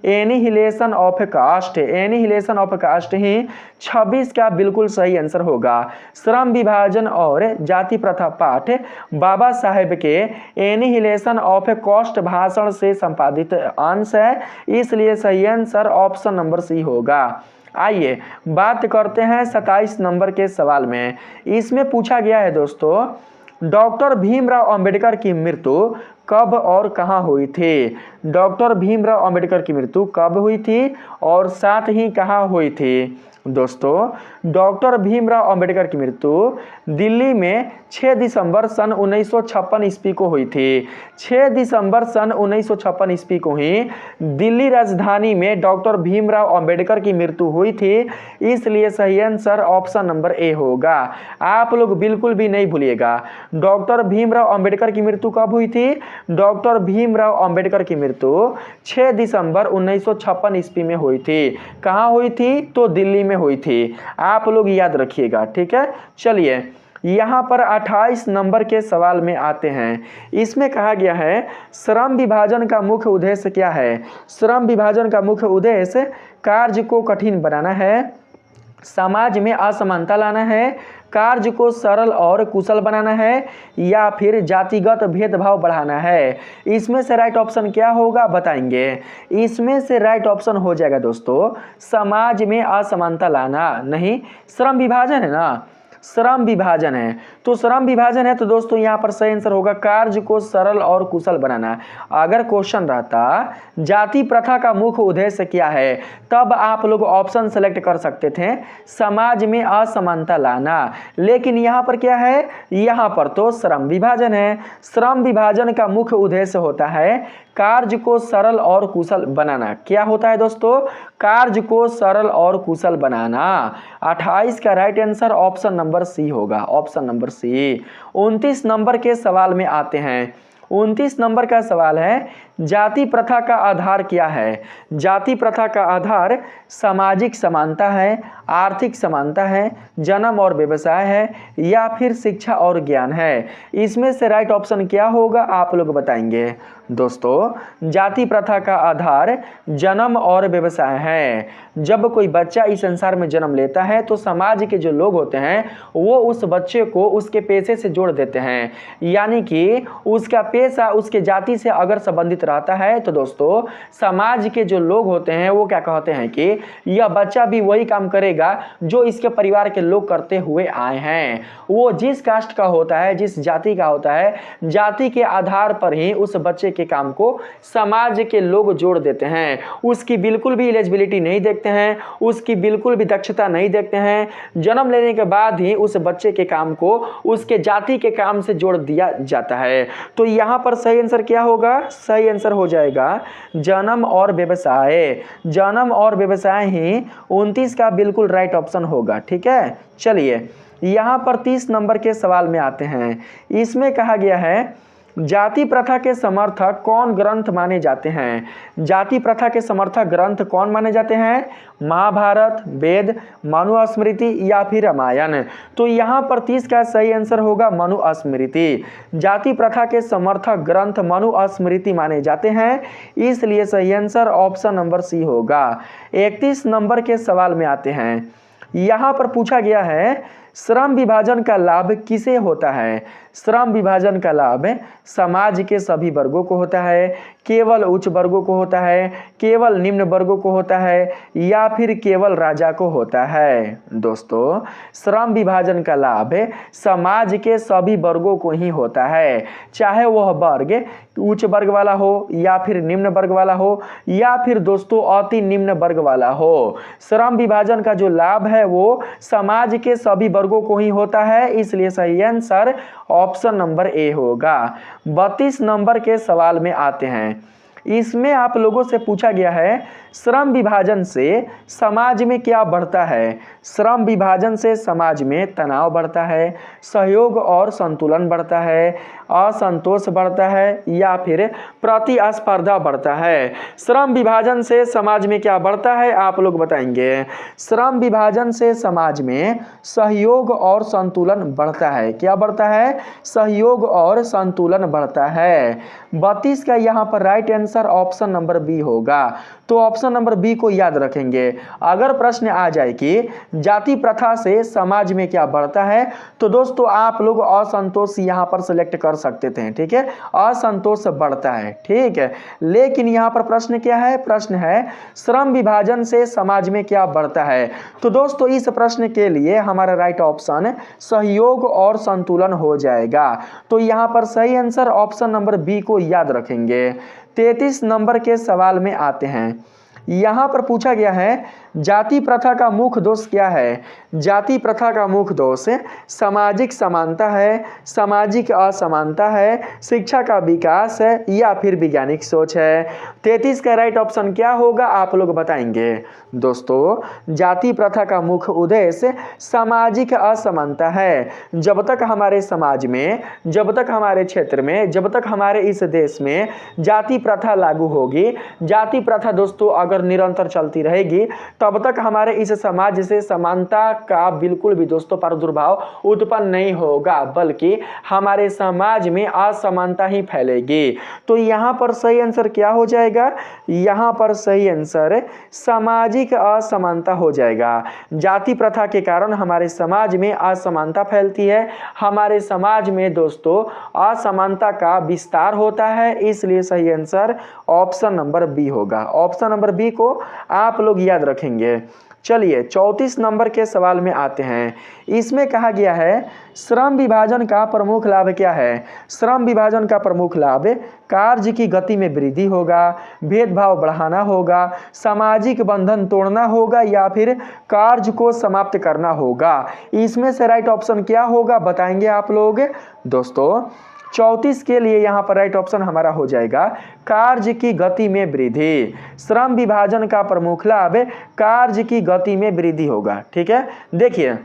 Speaker 1: annihilation of caste. Annihilation of caste ही 26 का बिल्कुल सही आंसर होगा। श्रम विभाजन और जाति प्रथा पाठ बाबा साहेब के एनहिलेशन ऑफ कास्ट भाषण से संपादित अंश है, इसलिए सही आंसर ऑप्शन नंबर सी होगा। आइए बात करते हैं 27 नंबर के सवाल में। इसमें पूछा गया है दोस्तों, डॉक्टर भीमराव अंबेडकर की मृत्यु कब और कहां हुई थी? डॉक्टर भीमराव अंबेडकर की मृत्यु कब हुई थी और साथ ही कहां हुई थी? दोस्तों डॉक्टर भीमराव अंबेडकर की मृत्यु दिल्ली में 6 दिसंबर सन 1956 ईस्वी को हुई थी। 6 दिसंबर सन 1956 ईस्वी को ही दिल्ली राजधानी में डॉक्टर भीमराव अंबेडकर की मृत्यु हुई थी, इसलिए सही आंसर ऑप्शन नंबर ए होगा। आप लोग बिल्कुल भी नहीं भूलिएगा, डॉक्टर भीमराव अंबेडकर की मृत्यु कब हुई थी? डॉक्टर भीमराव अंबेडकर की मृत्यु 6 दिसंबर 1956 ईस्वी में हुई थी। कहाँ हुई थी? तो दिल्ली में हुई थी। आप लोग याद रखिएगा। ठीक है, चलिए यहाँ पर 28 नंबर के सवाल में आते हैं। इसमें कहा गया है श्रम विभाजन का मुख्य उद्देश्य क्या है? श्रम विभाजन का मुख्य उद्देश्य कार्य को कठिन बनाना है, समाज में असमानता लाना है, कार्य को सरल और कुशल बनाना है, या फिर जातिगत भेदभाव बढ़ाना है। इसमें से राइट ऑप्शन क्या होगा बताएंगे? इसमें से राइट ऑप्शन हो जाएगा दोस्तों समाज में असमानता लाना। नहीं, श्रम विभाजन है ना, श्रम विभाजन है, तो श्रम विभाजन है तो दोस्तों यहाँ पर सही आंसर होगा कार्य को सरल और कुशल बनाना। अगर क्वेश्चन रहता जाति प्रथा का मुख्य उद्देश्य क्या है, तब आप लोग ऑप्शन सेलेक्ट कर सकते थे समाज में असमानता लाना, लेकिन यहाँ पर क्या है? यहाँ पर तो श्रम विभाजन है। श्रम विभाजन का मुख्य उद्देश्य होता है कार्य को सरल और कुशल बनाना। क्या होता है दोस्तों? कार्य को सरल और कुशल बनाना। 28 का right answer option number C होगा, ऑप्शन नंबर सी। 29 नंबर के सवाल में आते हैं। 29 नंबर का सवाल है जाति प्रथा का आधार क्या है? जाति प्रथा का आधार सामाजिक समानता है, आर्थिक समानता है, जन्म और व्यवसाय है, या फिर शिक्षा और ज्ञान है। इसमें से राइट ऑप्शन क्या होगा आप लोग बताएंगे? दोस्तों जाति प्रथा का आधार जन्म और व्यवसाय है। जब कोई बच्चा इस संसार में जन्म लेता है तो समाज के जो लोग होते हैं वो उस बच्चे को उसके पेशे से जोड़ देते हैं, यानी कि उसका पेशा उसके जाति से अगर संबंधित रहता है तो दोस्तों समाज के जो लोग होते हैं वो क्या कहते हैं कि यह बच्चा भी वही काम करेगा जो इसके परिवार के लोग करते हुए आए हैं। वो जिस कास्ट का होता है, जिस जाति का होता है, जाति के आधार पर ही उस बच्चे के काम को समाज के लोग जोड़ देते हैं। उसकी बिल्कुल भी एलिजिबिलिटी नहीं देखते हैं, उसकी बिल्कुल भी दक्षता नहीं देखते हैं। जन्म लेने के बाद ही उस बच्चे के काम को उसके जाति के काम से जोड़ दिया जाता है। तो यहाँ पर सही आंसर क्या होगा? सही आंसर हो जाएगा जन्म और व्यवसाय। जन्म और व्यवसाय ही 29 का बिल्कुल राइट ऑप्शन होगा। ठीक है, चलिए यहाँ पर 30 नंबर के सवाल में आते हैं। इसमें कहा गया है जाति प्रथा के समर्थक कौन ग्रंथ माने जाते हैं? जाति प्रथा के समर्थक ग्रंथ कौन माने जाते हैं? महाभारत, वेद, मनुस्मृति या फिर रामायण। तो यहाँ पर 30 का सही आंसर होगा मनुस्मृति। जाति प्रथा के समर्थक ग्रंथ मनुस्मृति माने जाते हैं, इसलिए सही आंसर ऑप्शन नंबर सी होगा। 31 नंबर के सवाल में आते हैं। यहाँ पर पूछा गया है श्रम विभाजन का लाभ किसे होता है? श्रम विभाजन का लाभ समाज के सभी वर्गों को होता है, केवल उच्च वर्गों को होता है, केवल निम्न वर्गों को होता है या फिर केवल राजा को होता है? दोस्तों, श्रम विभाजन का लाभ समाज के सभी वर्गों को ही होता है, चाहे वह वर्ग उच्च वर्ग वाला हो या फिर निम्न वर्ग वाला हो या फिर दोस्तों अति निम्न वर्ग वाला हो। श्रम विभाजन का जो लाभ है वो समाज के सभी वर्गों को ही होता है, इसलिए सही आंसर ऑप्शन नंबर ए होगा। 32 नंबर के सवाल में आते हैं। इसमें आप लोगों से पूछा गया है श्रम विभाजन से समाज में क्या बढ़ता है? श्रम विभाजन से समाज में तनाव बढ़ता है, सहयोग और संतुलन बढ़ता है, असंतोष बढ़ता है या फिर प्रतिस्पर्धा बढ़ता है? श्रम विभाजन से समाज में क्या बढ़ता है आप लोग बताएंगे। श्रम विभाजन से समाज में सहयोग और संतुलन बढ़ता है। क्या बढ़ता है? सहयोग और संतुलन बढ़ता है। 32 का यहाँ पर right answer option number B होगा। तो ऑप्शन नंबर बी को याद रखेंगे। अगर प्रश्न आ जाए कि जाति प्रथा से समाज में क्या बढ़ता है, तो दोस्तों आप लोग असंतोष यहाँ पर सिलेक्ट कर सकते थे। ठीक है, असंतोष बढ़ता है। ठीक है, लेकिन यहाँ पर प्रश्न क्या है? प्रश्न है श्रम विभाजन से समाज में क्या बढ़ता है। तो दोस्तों इस प्रश्न के लिए हमारा राइट ऑप्शन सहयोग और संतुलन हो जाएगा। तो यहाँ पर सही आंसर ऑप्शन नंबर बी को याद रखेंगे। 33 नंबर के सवाल में आते हैं। यहाँ पर पूछा गया है जाति प्रथा का मुख्य दोष क्या है? जाति प्रथा का मुख्य दोष सामाजिक समानता है, सामाजिक असमानता है, शिक्षा का विकास है या फिर वैज्ञानिक सोच है? 33 का राइट ऑप्शन क्या होगा आप लोग बताएंगे। दोस्तों जाति प्रथा का मुख्य उद्देश्य सामाजिक असमानता है। जब तक हमारे समाज में, जब तक हमारे क्षेत्र में, जब तक हमारे इस देश में जाति प्रथा लागू होगी, जाति प्रथा दोस्तों अगर निरंतर चलती रहेगी, तब तक हमारे इस समाज से समानता का बिल्कुल भी दोस्तों प्रादुर्भाव उत्पन्न नहीं होगा, बल्कि हमारे समाज में असमानता ही फैलेगी। तो यहाँ पर सही आंसर क्या हो जाएगा? यहाँ पर सही आंसर सामाजिक असमानता हो जाएगा। जाति प्रथा के कारण हमारे समाज में असमानता फैलती है, हमारे समाज में दोस्तों असमानता का विस्तार होता है, इसलिए सही आंसर ऑप्शन नंबर बी होगा। ऑप्शन नंबर बी को आप लोग याद रखेंगे। चलिए 34 नंबर के सवाल में आते हैं। इसमें कहा गया है श्रम विभाजन का प्रमुख लाभ क्या है? श्रम विभाजन का प्रमुख लाभ कार्य की गति में वृद्धि होगा, भेदभाव बढ़ाना होगा, सामाजिक बंधन तोड़ना होगा या फिर कार्य को समाप्त करना होगा? इसमें से राइट ऑप्शन क्या होगा बताएंगे आप लोग। दोस्तों 34 के लिए यहाँ पर राइट ऑप्शन हमारा हो जाएगा कार्य की गति में वृद्धि। श्रम विभाजन का प्रमुख लाभ कार्य की गति में वृद्धि होगा। ठीक है, देखिए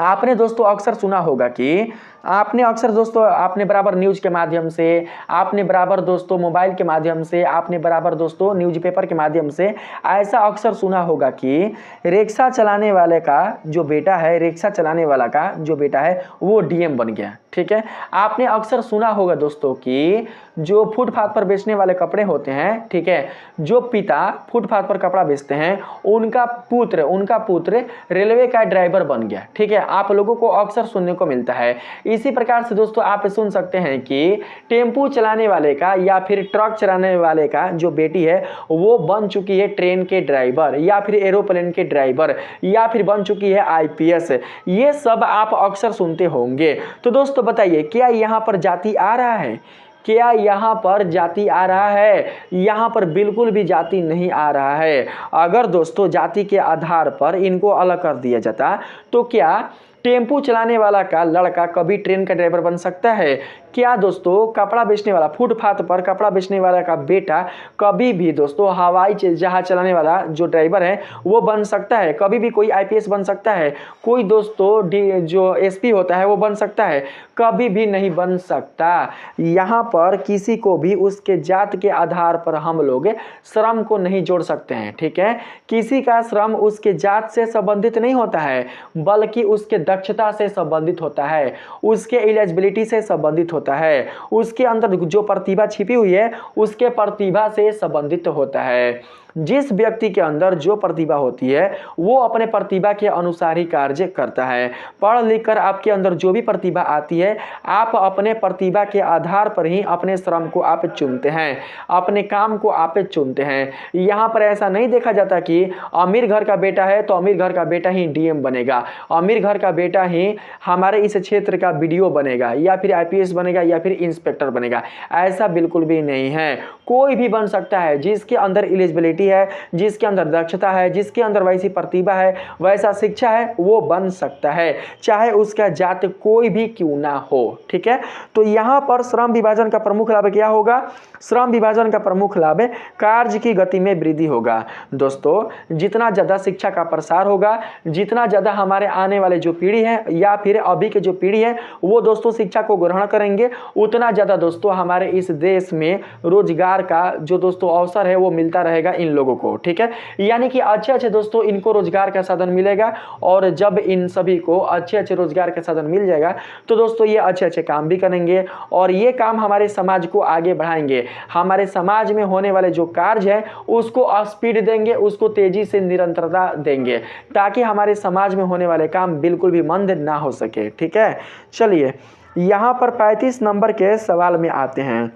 Speaker 1: आपने दोस्तों अक्सर सुना होगा कि आपने बराबर न्यूज़ के माध्यम से, आपने बराबर दोस्तों मोबाइल के माध्यम से, आपने बराबर दोस्तों न्यूज़पेपर के माध्यम से ऐसा अक्सर सुना होगा कि रिक्शा चलाने वाले का जो बेटा है, रिक्शा चलाने वाला का जो बेटा है वो डीएम बन गया। ठीक है, आपने अक्सर सुना होगा दोस्तों कि जो फुटपाथ पर बेचने वाले कपड़े होते हैं, ठीक है, जो पिता फुटपाथ पर कपड़ा बेचते हैं उनका पुत्र रेलवे का ड्राइवर बन गया। ठीक है, आप लोगों को अक्सर सुनने को मिलता है। इसी प्रकार से दोस्तों आप सुन सकते हैं कि टेम्पू चलाने वाले का या फिर ट्रक चलाने वाले का जो बेटी है वो बन चुकी है ट्रेन के ड्राइवर या फिर एरोप्लेन के ड्राइवर या फिर बन चुकी है आईपीएस। ये सब आप अक्सर सुनते होंगे। तो दोस्तों बताइए क्या यहाँ पर जाति आ रहा है? क्या यहाँ पर जाति आ रहा है? यहाँ पर बिल्कुल भी जाति नहीं आ रहा है। अगर दोस्तों जाति के आधार पर इनको अलग कर दिया जाता तो क्या टेम्पू चलाने वाला का लड़का कभी ट्रेन का ड्राइवर बन सकता है? क्या दोस्तों कपड़ा बेचने वाला, फुटपाथ पर कपड़ा बेचने वाला का बेटा कभी भी दोस्तों हवाई जहाज चलाने वाला जो ड्राइवर है वो बन सकता है? कभी भी कोई आईपीएस बन सकता है? कोई दोस्तों जो एसपी होता है वो बन सकता है? कभी भी नहीं बन सकता। यहाँ पर किसी को भी उसके जात के आधार पर हम लोग श्रम को नहीं जोड़ सकते हैं, ठीक है। किसी का श्रम उसके जात से संबंधित नहीं होता है, बल्कि उसके दक्षता से संबंधित होता है, उसके एलिजिबिलिटी से संबंधित होता है, उसके अंदर जो प्रतिभा छिपी हुई है उसके प्रतिभा से संबंधित होता है। जिस व्यक्ति के अंदर जो प्रतिभा होती है वो अपने प्रतिभा के अनुसार ही कार्य करता है। पढ़ लिख कर आपके अंदर जो भी प्रतिभा आती है आप अपने प्रतिभा के आधार पर ही अपने श्रम को आप चुनते हैं, अपने काम को आप चुनते हैं। यहाँ पर ऐसा नहीं देखा जाता कि अमीर घर का बेटा है तो अमीर घर का बेटा ही डीएम बनेगा, अमीर घर का बेटा ही हमारे इस क्षेत्र का बीडीओ बनेगा या फिर आईपीएस बनेगा या फिर इंस्पेक्टर बनेगा। ऐसा बिल्कुल भी नहीं है, कोई भी बन सकता है जिसके अंदर एलिजिबिलिटी है, जिसके अंदर दक्षता है, जिसके अंदर वैसी प्रतिभा है, वैसा शिक्षा है, वो बन सकता है, चाहे उसका जात कोई भी क्यों ना हो, ठीक है। तो यहाँ पर श्रम विभाजन का प्रमुख लाभ क्या होगा? श्रम विभाजन का प्रमुख लाभ कार्य की गति में वृद्धि होगा। दोस्तों जितना ज़्यादा शिक्षा का प्रसार होगा, जितना ज़्यादा हमारे आने वाले जो पीढ़ी है या फिर अभी के जो पीढ़ी है वो दोस्तों शिक्षा को ग्रहण करेंगे, उतना ज़्यादा दोस्तों हमारे इस देश में रोजगार का जो दोस्तों अवसर है वो मिलता रहेगा इन लोगों को, ठीक है। यानी कि अच्छे अच्छे दोस्तों इनको रोजगार का साधन मिलेगा, और जब इन सभी को अच्छे अच्छे रोजगार का साधन मिल जाएगा तो दोस्तों ये अच्छे अच्छे काम भी करेंगे और ये काम हमारे समाज को आगे बढ़ाएंगे। हमारे समाज में होने वाले जो कार्य है उसको स्पीड देंगे, उसको तेजी से निरंतरता देंगे, ताकि हमारे समाज में होने वाले काम बिल्कुल भी मंद ना हो सके, ठीक है। चलिए यहाँ पर 35 नंबर के सवाल में आते हैं।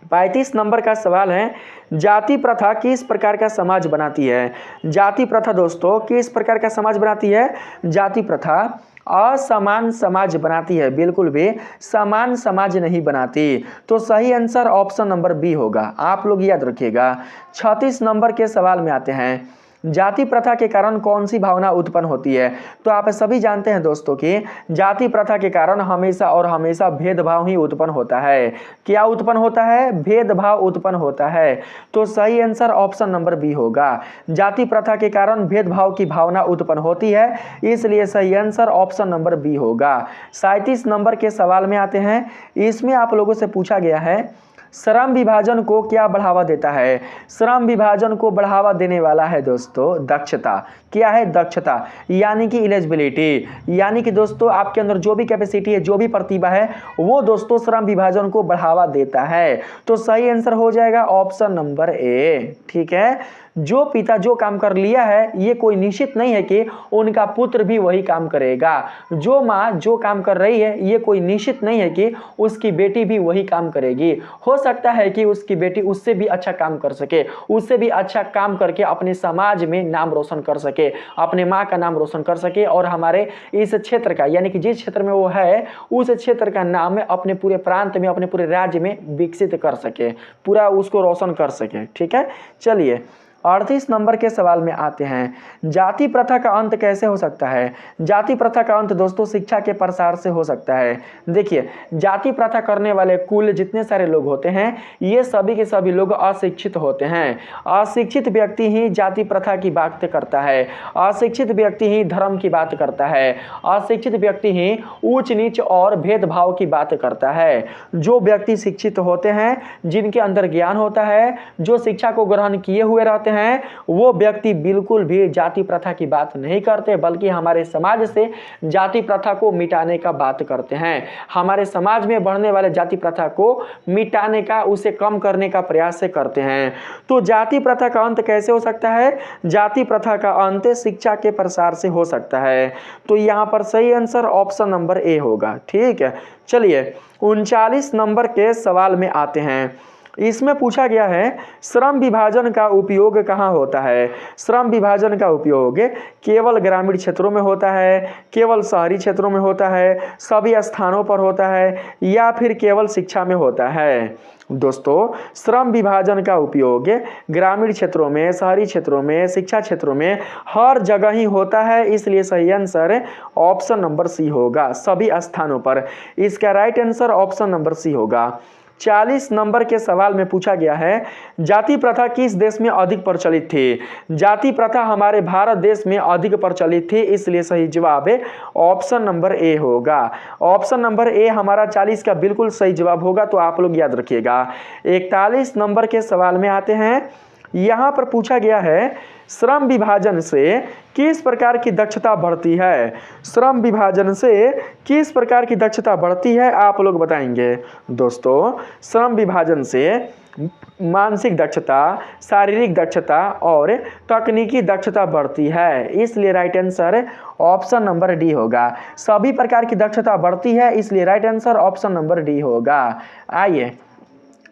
Speaker 1: 35 नंबर का सवाल है, जाति प्रथा किस प्रकार का समाज बनाती है? जाति प्रथा दोस्तों किस प्रकार का समाज बनाती है? जाति प्रथा असमान समाज बनाती है, बिल्कुल भी समान समाज नहीं बनाती। तो सही आंसर ऑप्शन नंबर बी होगा, आप लोग याद रखिएगा। 36 नंबर के सवाल में आते हैं, जाति प्रथा के कारण कौन सी भावना उत्पन्न होती है? तो आप सभी जानते हैं दोस्तों कि जाति प्रथा के कारण हमेशा और हमेशा भेदभाव ही उत्पन्न होता है। क्या उत्पन्न होता है? भेदभाव उत्पन्न होता है। तो सही आंसर ऑप्शन नंबर बी होगा, जाति प्रथा के कारण भेदभाव की भावना उत्पन्न होती है, इसलिए सही आंसर ऑप्शन नंबर बी होगा। 37 नंबर के सवाल में आते हैं, इसमें आप लोगों से पूछा गया है श्रम विभाजन को क्या बढ़ावा देता है? श्रम विभाजन को बढ़ावा देने वाला है दोस्तों दक्षता। क्या है? दक्षता, यानी कि एलिजिबिलिटी, यानी कि दोस्तों आपके अंदर जो भी कैपेसिटी है, जो भी प्रतिभा है वो दोस्तों श्रम विभाजन को बढ़ावा देता है। तो सही आंसर हो जाएगा ऑप्शन नंबर ए, ठीक है। जो पिता जो काम कर लिया है ये कोई निश्चित नहीं है कि उनका पुत्र भी वही काम करेगा। जो माँ जो काम कर रही है ये कोई निश्चित नहीं है कि उसकी बेटी भी वही काम करेगी। हो सकता है कि उसकी बेटी उससे भी अच्छा काम कर सके, उससे भी अच्छा काम करके अपने समाज में नाम रोशन कर सके, अपने माँ का नाम रोशन कर सके, और हमारे इस क्षेत्र का यानी कि जिस क्षेत्र में वो है उस क्षेत्र का नाम अपने पूरे प्रांत में, अपने पूरे राज्य में विकसित कर सके, पूरा उसको रोशन कर सके, ठीक है। चलिए 38 नंबर के सवाल में आते हैं, जाति प्रथा का अंत कैसे हो सकता है? जाति प्रथा का अंत दोस्तों शिक्षा के प्रसार से हो सकता है। देखिए जाति प्रथा करने वाले कुल जितने सारे लोग होते हैं ये सभी के सभी लोग अशिक्षित होते हैं। अशिक्षित व्यक्ति ही जाति प्रथा की बात करता है, अशिक्षित व्यक्ति ही धर्म की बात करता है, अशिक्षित व्यक्ति ही ऊंच नीच और भेदभाव की बात करता है। जो व्यक्ति शिक्षित होते हैं, जिनके अंदर ज्ञान होता है, जो शिक्षा को ग्रहण किए हुए रहते हैं, वो व्यक्ति बिल्कुल भी जाति प्रथा की बात नहीं करते, बल्कि हमारे समाज से जाति प्रथा को मिटाने का बात करते हैं। हमारे समाज में बढ़ने वाले जाति प्रथा को मिटाने का, उसे कम करने का प्रयास से करते हैं। तो जाति प्रथा का अंत कैसे हो सकता है? जाति प्रथा का अंत शिक्षा के प्रसार से हो सकता है। तो यहां पर सही आंसर ऑप्शन नंबर ए होगा, ठीक है। चलिए 39 नंबर के सवाल में आते हैं। इसमें पूछा गया है श्रम विभाजन का उपयोग कहाँ होता है। श्रम विभाजन का उपयोग केवल ग्रामीण क्षेत्रों में होता है, केवल शहरी क्षेत्रों में होता है, सभी स्थानों पर होता है, या फिर केवल शिक्षा में होता है। दोस्तों, श्रम विभाजन का उपयोग ग्रामीण क्षेत्रों में, शहरी क्षेत्रों में, शिक्षा क्षेत्रों में, हर जगह ही होता है, इसलिए सही आंसर ऑप्शन नंबर सी होगा, सभी स्थानों पर। इसका right answer option number C होगा। 40 नंबर के सवाल में पूछा गया है जाति प्रथा किस देश में अधिक प्रचलित थी। जाति प्रथा हमारे भारत देश में अधिक प्रचलित थी, इसलिए सही जवाब ऑप्शन नंबर ए होगा। ऑप्शन नंबर ए हमारा 40 का बिल्कुल सही जवाब होगा, तो आप लोग याद रखिएगा। 41 नंबर के सवाल में आते हैं। यहाँ पर पूछा गया है श्रम विभाजन से किस प्रकार की दक्षता बढ़ती है। श्रम विभाजन से किस प्रकार की दक्षता बढ़ती है, आप लोग बताएंगे। दोस्तों, श्रम विभाजन से मानसिक दक्षता, शारीरिक दक्षता और तकनीकी दक्षता बढ़ती है, इसलिए right answer option number D होगा। सभी प्रकार की दक्षता बढ़ती है, इसलिए right answer option number D होगा। आइए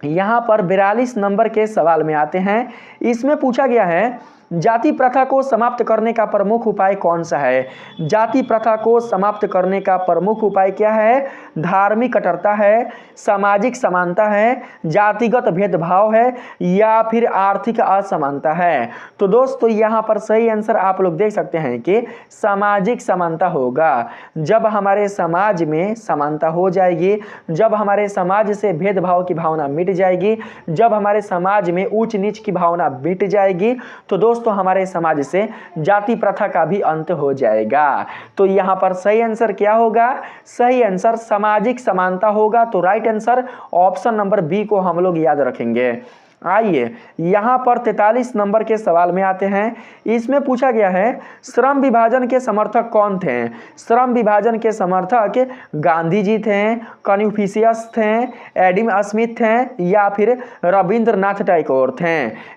Speaker 1: यहाँ पर 42 नंबर के सवाल में आते हैं। इसमें पूछा गया है जाति प्रथा को समाप्त करने का प्रमुख उपाय कौन सा है। जाति प्रथा को समाप्त करने का प्रमुख उपाय क्या है। धार्मिक कट्टरता है, सामाजिक समानता है, जातिगत भेदभाव है, या फिर आर्थिक असमानता है। तो दोस्तों, यहाँ पर सही आंसर आप लोग देख सकते हैं कि सामाजिक समानता होगा। जब हमारे समाज में समानता हो जाएगी, जब हमारे समाज से भेदभाव की भावना मिट जाएगी, जब हमारे समाज में ऊंच नीच की भावना मिट जाएगी, तो दोस्तों हमारे समाज से जाति प्रथा का भी अंत हो जाएगा। तो यहाँ पर सही आंसर क्या होगा। सही आंसर सामाजिक समानता होगा, तो right answer option number B को हम लोग याद रखेंगे। आइए यहाँ पर 43 नंबर के सवाल में आते हैं। इसमें पूछा गया है श्रम विभाजन के समर्थक कौन थे। श्रम विभाजन के समर्थक गांधी जी थे, कन्फ्यूशियस थे, एडम स्मिथ थे, या फिर रविंद्रनाथ टैगोर थे।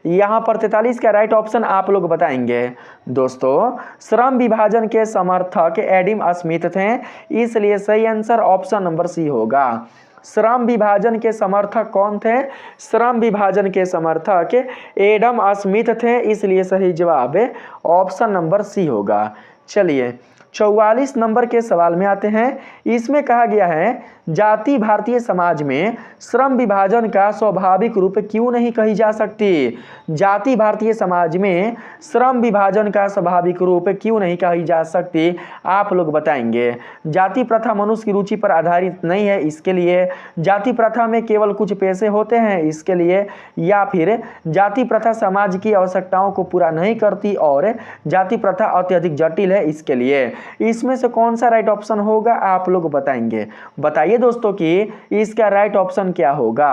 Speaker 1: यहाँ पर 43 का राइट ऑप्शन आप लोग बताएंगे। दोस्तों, श्रम विभाजन के समर्थक एडम स्मिथ थे, इसलिए सही आंसर ऑप्शन नंबर सी होगा। श्रम विभाजन के समर्थक कौन थे। श्रम विभाजन के समर्थक एडम स्मिथ थे, इसलिए सही जवाब ऑप्शन नंबर सी होगा। चलिए 44 नंबर के सवाल में आते हैं। इसमें कहा गया है जाति भारतीय समाज में श्रम विभाजन का स्वाभाविक रूप क्यों नहीं कही जा सकती। जाति भारतीय समाज में श्रम विभाजन का स्वाभाविक रूप क्यों नहीं कही जा सकती, आप लोग बताएंगे। जाति प्रथा मनुष्य की रुचि पर आधारित नहीं है, इसके लिए। जाति प्रथा में केवल कुछ पैसे होते हैं, इसके लिए। या फिर जाति प्रथा समाज की आवश्यकताओं को पूरा नहीं करती और जाति प्रथा अत्यधिक जटिल है, इसके लिए। इसमें से कौन सा राइट ऑप्शन होगा, आप लोग बताएंगे। बताइए दोस्तों कि इसका राइट ऑप्शन क्या होगा।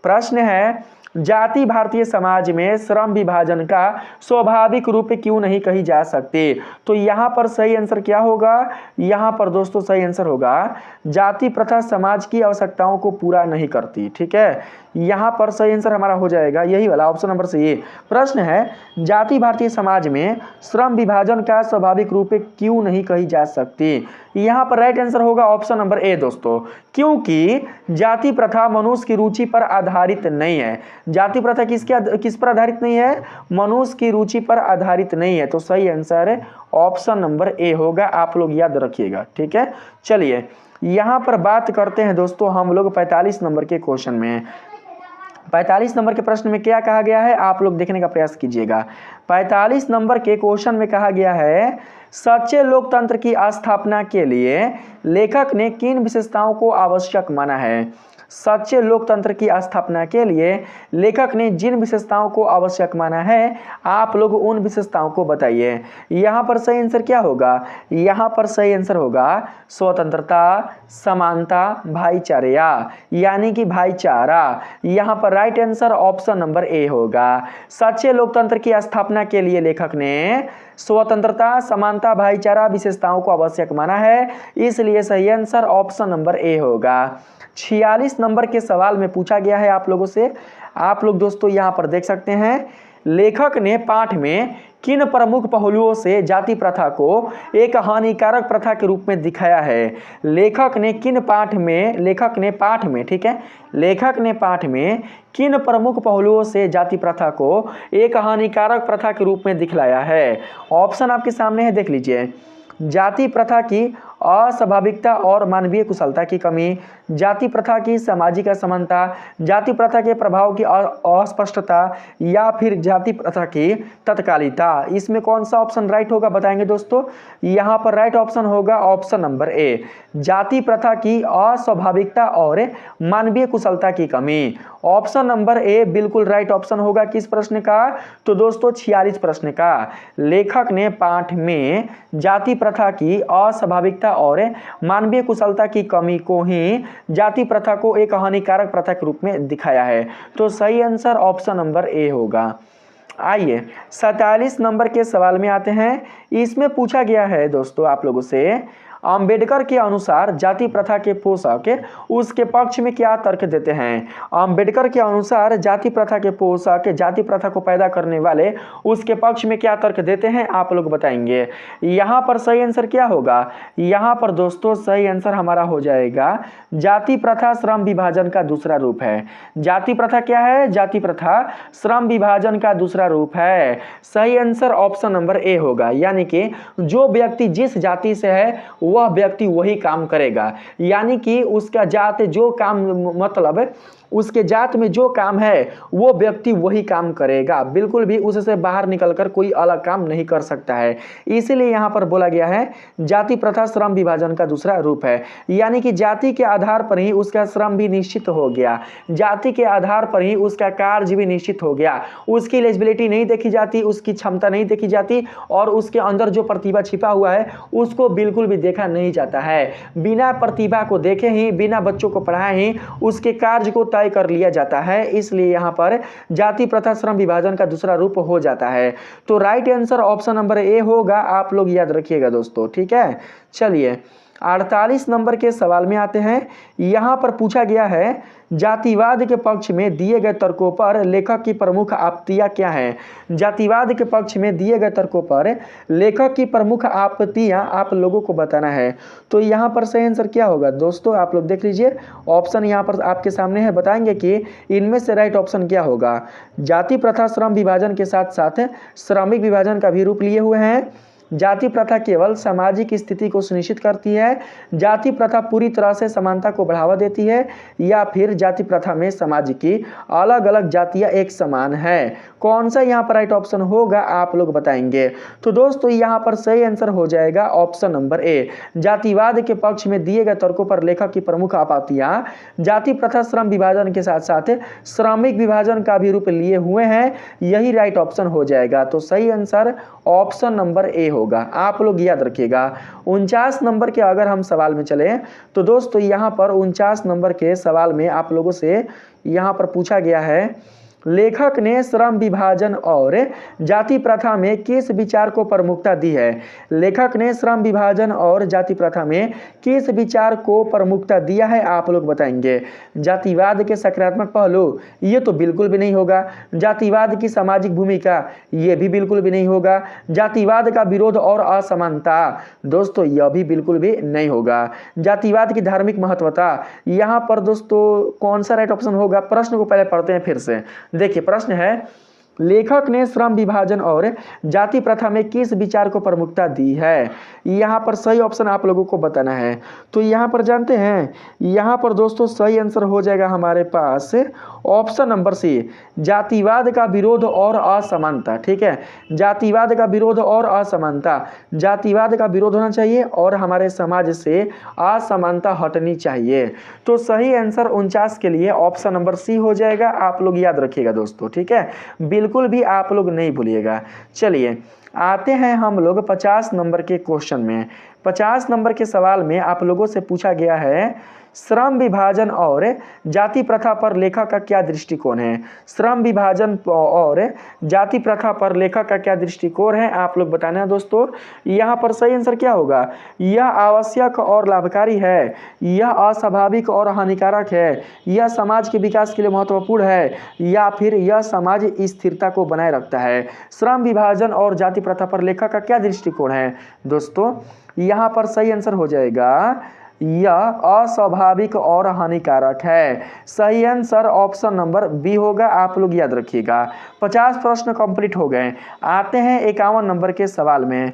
Speaker 1: प्रश्न है जाति भारतीय समाज में श्रम विभाजन का स्वाभाविक रूप क्यों नहीं कही जा सकती। तो यहाँ पर सही आंसर क्या होगा। यहाँ पर दोस्तों सही आंसर होगा जाति प्रथा समाज की आवश्यकताओं को पूरा नहीं करती। ठीक है, यहाँ पर सही आंसर हमारा हो जाएगा यही वाला ऑप्शन नंबर सी। प्रश्न है जाति भारतीय समाज में श्रम विभाजन का स्वाभाविक रूप क्यों नहीं कही जा सकती। यहाँ पर राइट आंसर होगा ऑप्शन नंबर ए दोस्तों, क्योंकि जाति प्रथा मनुष्य की रुचि पर आधारित नहीं है। जाति प्रथा किस पर आधारित नहीं है, मनुष्य की रुचि पर आधारित नहीं है। तो सही आंसर ऑप्शन नंबर ए होगा, आप लोग याद रखिएगा। ठीक है, चलिए यहाँ पर बात करते हैं दोस्तों हम लोग 45 नंबर के क्वेश्चन में। 45 नंबर के प्रश्न में क्या कहा गया है, आप लोग देखने का प्रयास कीजिएगा। 45 नंबर के क्वेश्चन में कहा गया है सच्चे लोकतंत्र की स्थापना के लिए लेखक ने किन विशेषताओं को आवश्यक माना है। सच्चे लोकतंत्र की स्थापना के लिए लेखक ने जिन विशेषताओं को आवश्यक माना है, आप लोग उन विशेषताओं को बताइए। यहाँ पर सही आंसर क्या होगा। यहाँ पर सही आंसर होगा स्वतंत्रता, समानता, भाईचारा, यानी कि भाईचारा। यहाँ पर right answer option number A होगा। सच्चे लोकतंत्र की स्थापना के लिए लेखक ने स्वतंत्रता, समानता, भाईचारा विशेषताओं को आवश्यक माना है, इसलिए सही आंसर ऑप्शन नंबर ए होगा। 46 नंबर के सवाल में पूछा गया है आप लोगों से। आप लोग दोस्तों यहाँ पर देख सकते हैं लेखक ने पाठ में किन प्रमुख पहलुओं से जाति प्रथा को एक हानिकारक प्रथा के रूप में दिखाया है। लेखक ने पाठ में किन प्रमुख पहलुओं से जाति प्रथा को एक हानिकारक प्रथा के रूप में दिखलाया है। ऑप्शन आपके सामने है, देख लीजिए। जाति प्रथा की अस्वाभाविकता और मानवीय कुशलता की कमी, जाति प्रथा की सामाजिक असमानता, जाति प्रथा के प्रभाव की अस्पष्टता, या फिर जाति प्रथा की तत्कालिकता। इसमें कौन सा ऑप्शन राइट होगा बताएंगे दोस्तों। यहाँ पर राइट ऑप्शन होगा ऑप्शन नंबर ए, जाति प्रथा की अस्वाभाविकता और मानवीय कुशलता की कमी। ऑप्शन नंबर ए बिल्कुल राइट ऑप्शन होगा किस प्रश्न का, तो दोस्तों 46 प्रश्न का। लेखक ने पाठ में जाति प्रथा की अस्वाभाविकता और मानवीय कुशलता की कमी को ही जाति प्रथा को एक हानिकारक प्रथा के रूप में दिखाया है। तो सही आंसर ऑप्शन नंबर ए होगा। आइए 47 नंबर के सवाल में आते हैं। इसमें पूछा गया है दोस्तों आप लोगों से, अंबेडकर के अनुसार जाति प्रथा के पोषक उसके पक्ष में क्या तर्क देते हैं। अंबेडकर के अनुसार जाति प्रथा के पोषक, जाति प्रथा को पैदा करने वाले उसके पक्ष में क्या तर्क देते हैं, आप लोग बताएंगे। यहाँ पर सही आंसर क्या होगा। यहाँ पर दोस्तों सही आंसर हमारा हो जाएगा जाति प्रथा श्रम विभाजन का दूसरा रूप है। जाति प्रथा क्या है, जाति प्रथा श्रम विभाजन का दूसरा रूप है। सही आंसर ऑप्शन नंबर ए होगा, यानी कि जो व्यक्ति जिस जाति से है वह व्यक्ति वही काम करेगा, यानी कि उसका जात जो काम, मतलब उसके जात में जो काम है वो व्यक्ति वही काम करेगा, बिल्कुल भी उससे बाहर निकलकर कोई अलग काम नहीं कर सकता है। इसीलिए यहाँ पर बोला गया है जाति प्रथा श्रम विभाजन का दूसरा रूप है, यानी कि जाति के आधार पर ही उसका श्रम भी निश्चित हो गया, जाति के आधार पर ही उसका कार्य भी निश्चित हो गया। उसकी एलिजिबिलिटी नहीं देखी जाती, उसकी क्षमता नहीं देखी जाती, और उसके अंदर जो प्रतिभा छिपा हुआ है उसको बिल्कुल भी देखा नहीं जाता है। बिना प्रतिभा को देखे ही, बिना बच्चों को पढ़ाए ही उसके कार्य को तय कर लिया जाता है। इसलिए यहाँ पर जाति प्रथा श्रम विभाजन का दूसरा रूप हो जाता है। तो right answer option number A होगा, आप लोग याद रखिएगा दोस्तों, ठीक है। चलिए 48 नंबर के सवाल में आते हैं। यहाँ पर पूछा गया है जातिवाद के पक्ष में दिए गए तर्कों पर लेखक की प्रमुख आपत्तियां क्या हैं। जातिवाद के पक्ष में दिए गए तर्कों पर लेखक की प्रमुख आपत्तियां आप लोगों को बताना है। तो यहाँ पर सही आंसर क्या होगा दोस्तों, आप लोग देख लीजिए। ऑप्शन यहाँ पर आपके सामने है, बताएंगे कि इनमें से राइट ऑप्शन क्या होगा। जाति प्रथा श्रम विभाजन के साथ साथ श्रमिक विभाजन का भी रूप लिए हुए हैं। जाति प्रथा केवल सामाजिक स्थिति को सुनिश्चित करती है, जाति प्रथा पूरी तरह से समानता को बढ़ावा देती है, या फिर जाति प्रथा में समाज की अलग अलग जातियां एक समान है। कौन सा यहाँ पर राइट ऑप्शन होगा, आप लोग बताएंगे। तो दोस्तों यहाँ पर सही आंसर हो जाएगा ऑप्शन नंबर ए, जातिवाद के पक्ष में दिए गए तर्कों पर लेखक की प्रमुख आपत्तियां जाति प्रथा श्रम विभाजन के साथ साथ श्रमिक विभाजन का भी रूप लिए हुए हैं, यही राइट ऑप्शन हो जाएगा। तो सही आंसर ऑप्शन नंबर ए होगा, आप लोग याद रखिएगा। 49 नंबर के अगर हम सवाल में चलें तो दोस्तों यहाँ पर 49 नंबर के सवाल में आप लोगों से यहाँ पर पूछा गया है, लेखक ने श्रम विभाजन और जाति प्रथा में किस विचार को प्रमुखता दी है। लेखक ने श्रम विभाजन और जाति प्रथा में किस विचार को प्रमुखता दिया है, आप लोग बताएंगे। जातिवाद के सकारात्मक पहलू, ये तो बिल्कुल भी नहीं होगा। जातिवाद की सामाजिक भूमिका, ये भी बिल्कुल भी नहीं होगा। जातिवाद का विरोध और असमानता, दोस्तों यह भी बिल्कुल भी नहीं होगा। जातिवाद की धार्मिक महत्वता, यहाँ पर दोस्तों कौन सा राइट ऑप्शन होगा। प्रश्न को पहले पढ़ते हैं फिर से। देखिए प्रश्न है, लेखक ने श्रम विभाजन और जाति प्रथा में किस विचार को प्रमुखता दी है। यहाँ पर सही ऑप्शन आप लोगों को बताना है। तो यहाँ पर जानते हैं, यहाँ पर दोस्तों सही आंसर हो जाएगा हमारे पास ऑप्शन नंबर सी, जातिवाद का विरोध और असमानता। ठीक है, जातिवाद का विरोध और असमानता, जातिवाद का विरोध होना चाहिए और हमारे समाज से असमानता हटनी चाहिए। तो सही आंसर 49 के लिए ऑप्शन नंबर सी हो जाएगा, आप लोग याद रखिएगा दोस्तों। ठीक है, बिल्कुल भी आप लोग नहीं भूलिएगा। चलिए आते हैं हम लोग 50 नंबर के क्वेश्चन में। 50 नंबर के सवाल में आप लोगों से पूछा गया है श्रम विभाजन और जाति प्रथा पर लेखक का क्या दृष्टिकोण है। श्रम विभाजन और जाति प्रथा पर लेखक का क्या दृष्टिकोण है, आप लोग बताना है दोस्तों। यहाँ पर सही आंसर क्या होगा, यह आवश्यक और लाभकारी है, यह अस्वाभाविक और हानिकारक है, यह समाज के विकास के लिए महत्वपूर्ण है, या फिर यह समाज स्थिरता को बनाए रखता है। श्रम विभाजन और जाति प्रथा पर लेखक का क्या दृष्टिकोण है दोस्तों, यहाँ पर सही आंसर हो जाएगा यह अस्वाभाविक और हानिकारक है। सही आंसर ऑप्शन नंबर बी होगा, आप लोग याद रखिएगा। 50 प्रश्न कंप्लीट हो गए। आते हैं 51 नंबर के सवाल में।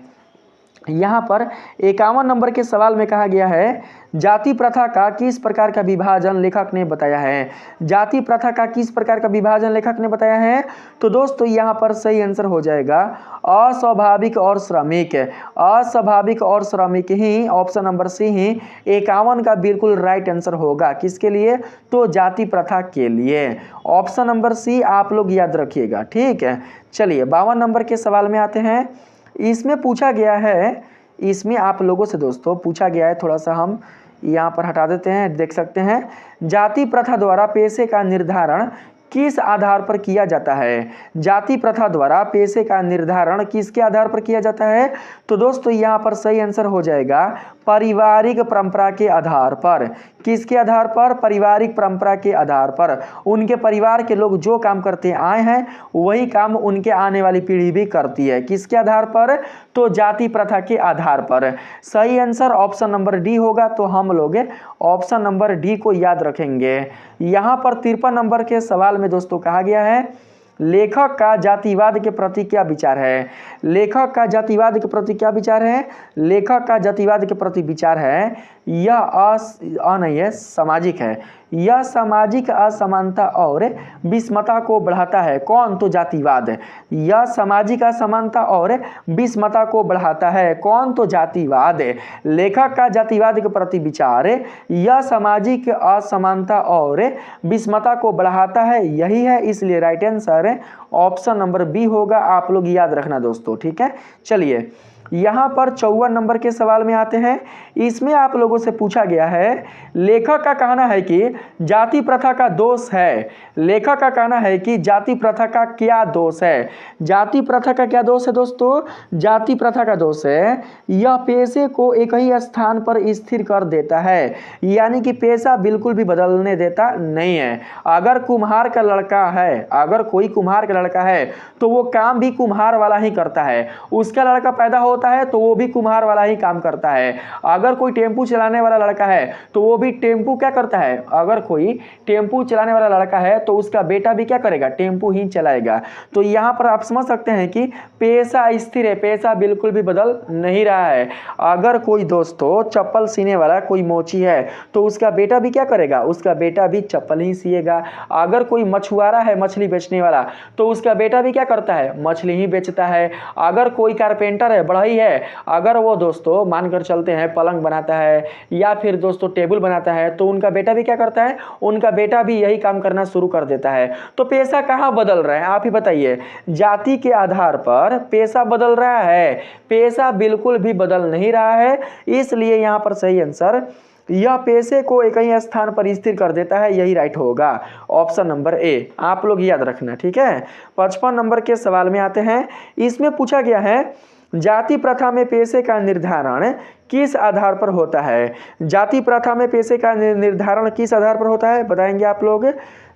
Speaker 1: यहाँ पर 51 नंबर के सवाल में कहा गया है जाति प्रथा का किस प्रकार का विभाजन लेखक ने बताया है। जाति प्रथा का किस प्रकार का विभाजन लेखक ने बताया है, तो दोस्तों यहाँ पर सही आंसर हो जाएगा अस्वाभाविक और श्रमिक। अस्वाभाविक और श्रमिक ही ऑप्शन नंबर सी ही 51 का बिल्कुल राइट आंसर होगा। किसके लिए, तो जाति प्रथा के लिए। ऑप्शन नंबर सी आप लोग याद रखिएगा, ठीक है। चलिए 52 नंबर के सवाल में आते हैं। इसमें पूछा गया है, इसमें आप लोगों से दोस्तों पूछा गया है, थोड़ा सा हम यहाँ पर हटा देते हैं, देख सकते हैं जाति प्रथा द्वारा पेशे का निर्धारण किस आधार पर किया जाता है। जाति प्रथा द्वारा पेशे का निर्धारण किसके आधार पर किया जाता है, तो दोस्तों यहाँ पर सही आंसर हो जाएगा पारिवारिक परंपरा के आधार पर। किसके आधार पर, पारिवारिक परंपरा के आधार पर। उनके परिवार के लोग जो काम करते आए हैं वही काम उनके आने वाली पीढ़ी भी करती है। किसके आधार पर, तो जाति प्रथा के आधार पर। सही आंसर ऑप्शन नंबर डी होगा, तो हम लोग ऑप्शन नंबर डी को याद रखेंगे। यहाँ पर 53 नंबर के सवाल में दोस्तों कहा गया है लेखक का जातिवाद के प्रति क्या विचार है। लेखक का जातिवाद के प्रति क्या विचार है, लेखक का जातिवाद के प्रति विचार है यह नहीं है, सामाजिक है। यह सामाजिक असमानता और विषमता को बढ़ाता है। कौन, तो जातिवाद। यह सामाजिक असमानता और विषमता को बढ़ाता है। कौन, तो जातिवाद। लेखक का जातिवाद के प्रति विचार यह सामाजिक असमानता और विषमता को बढ़ाता है, यही है, इसलिए right answer option number B होगा। आप लोग याद रखना दोस्तों, ठीक है। चलिए यहाँ पर 54 नंबर के सवाल में आते हैं। इसमें आप लोगों से पूछा गया है लेखक का कहना है कि जाति प्रथा का दोष है। लेखक का कहना है कि जाति प्रथा का क्या दोष है। जाति प्रथा का क्या दोष है दोस्तों, जाति प्रथा का दोष है यह पेशे को एक ही स्थान पर स्थिर कर देता है, यानी कि पेशा बिल्कुल भी बदलने देता नहीं है। अगर कुम्हार का लड़का है, अगर कोई कुम्हार का लड़का है तो वो काम भी कुम्हार वाला ही करता है। उसका लड़का पैदा होता है तो वो भी कुम्हार वाला ही काम करता है। अगर कोई टेम्पू चलाने वाला लड़का है तो वो भी टेम्पू क्या करता है, अगर कोई टेम्पू चलाने वाला लड़का है तो उसका बेटा भी क्या करेगा, टेम्पू ही चलाएगा। तो यहाँ पर आप समझ सकते हैं कि पेशा स्थिर है, पेशा बिल्कुल भी बदल नहीं रहा है। अगर कोई दोस्तों चप्पल सीने वाला कोई मोची है तो उसका बेटा भी क्या करेगा, उसका बेटा भी चप्पल ही सिएगा। अगर कोई मछुआरा है, मछली बेचने वाला, तो उसका बेटा भी क्या करता है, मछली ही बेचता है। अगर कोई कारपेंटर है, बढ़ई है, अगर वो दोस्तों मानकर चलते हैं पलंग बनाता है या फिर दोस्तों टेबल बनाता है, तो उनका बेटा भी क्या करता है, उनका बेटा भी यही काम करना शुरू कर देता है। तो पेशा कहाँ बदल रहा है, आप ही बताइए। जाति के आधार पर पेशा बदल रहा है, पेशा बिल्कुल भी बदल नहीं रहा है। इसलिए यहाँ पर सही आंसर यह पेशे को एक ही स्थान पर स्थिर कर देता है, यही राइट होगा, ऑप्शन नंबर ए। आप लोग याद रखना, ठीक है। 55 नंबर के सवाल में आते हैं। इसमें पूछा गया है जाति प्रथा में पेशे का निर्धारण किस आधार पर होता है। जाति प्रथा में पेशे का निर्धारण किस आधार पर होता है, बताएंगे आप लोग।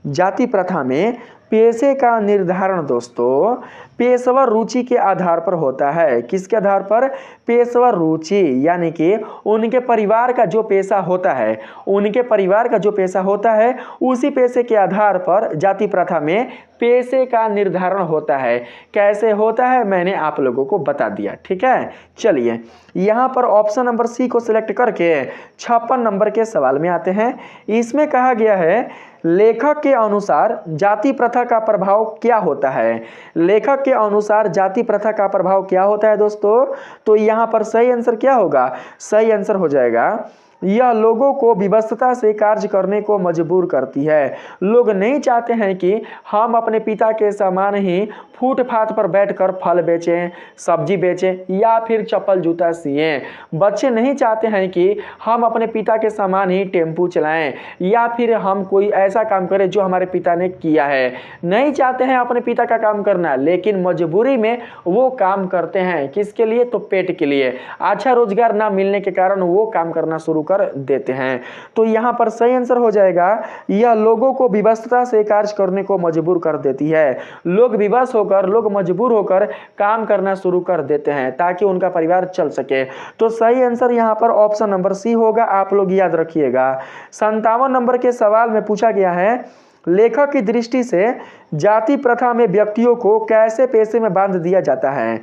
Speaker 1: जाति प्रथा में पेशे का निर्धारण दोस्तों पेशेवर रुचि के आधार पर होता है। किसके आधार पर, पेशेवर रुचि, यानी कि उनके परिवार का जो पेशा होता है, उनके परिवार का जो पेशा होता है उसी पेशे के आधार पर जाति प्रथा में पेशे का निर्धारण होता है। कैसे होता है मैंने आप लोगों को बता दिया, ठीक है। चलिए यहाँ पर ऑप्शन नंबर सी को सिलेक्ट करके 56 नंबर के सवाल में आते हैं। इसमें कहा गया है लेखक के अनुसार जाति प्रथा का प्रभाव क्या होता है। लेखक के अनुसार जाति प्रथा का प्रभाव क्या होता है दोस्तों, तो यहाँ पर सही आंसर क्या होगा, सही आंसर हो जाएगा यह लोगों को विवशता से कार्य करने को मजबूर करती है। लोग नहीं चाहते हैं कि हम अपने पिता के समान ही फुटपाथ पर बैठकर फल बेचें, सब्जी बेचें या फिर चप्पल जूता सिएं। बच्चे नहीं चाहते हैं कि हम अपने पिता के समान ही टेम्पू चलाएं या फिर हम कोई ऐसा काम करें जो हमारे पिता ने किया है। नहीं चाहते हैं अपने पिता का काम करना, लेकिन मजबूरी में वो काम करते हैं। किसके लिए? तो पेट के लिए। अच्छा रोजगार ना मिलने के कारण वो काम करना शुरू कर देते हैं। तो यहाँ पर सही आंसर हो जाएगा, यह लोगों को विवशता से कार्य करने को मजबूर कर देती है। लोग विवश होकर, लोग मजबूर होकर काम करना शुरू कर देते हैं ताकि उनका परिवार चल सके। तो सही आंसर यहाँ पर ऑप्शन नंबर सी होगा, आप लोग याद रखिएगा। 57 नंबर के सवाल में पूछा गया है, लेखक की दृष्टि से जाति प्रथा में व्यक्तियों को कैसे पेशे में बांध दिया जाता है?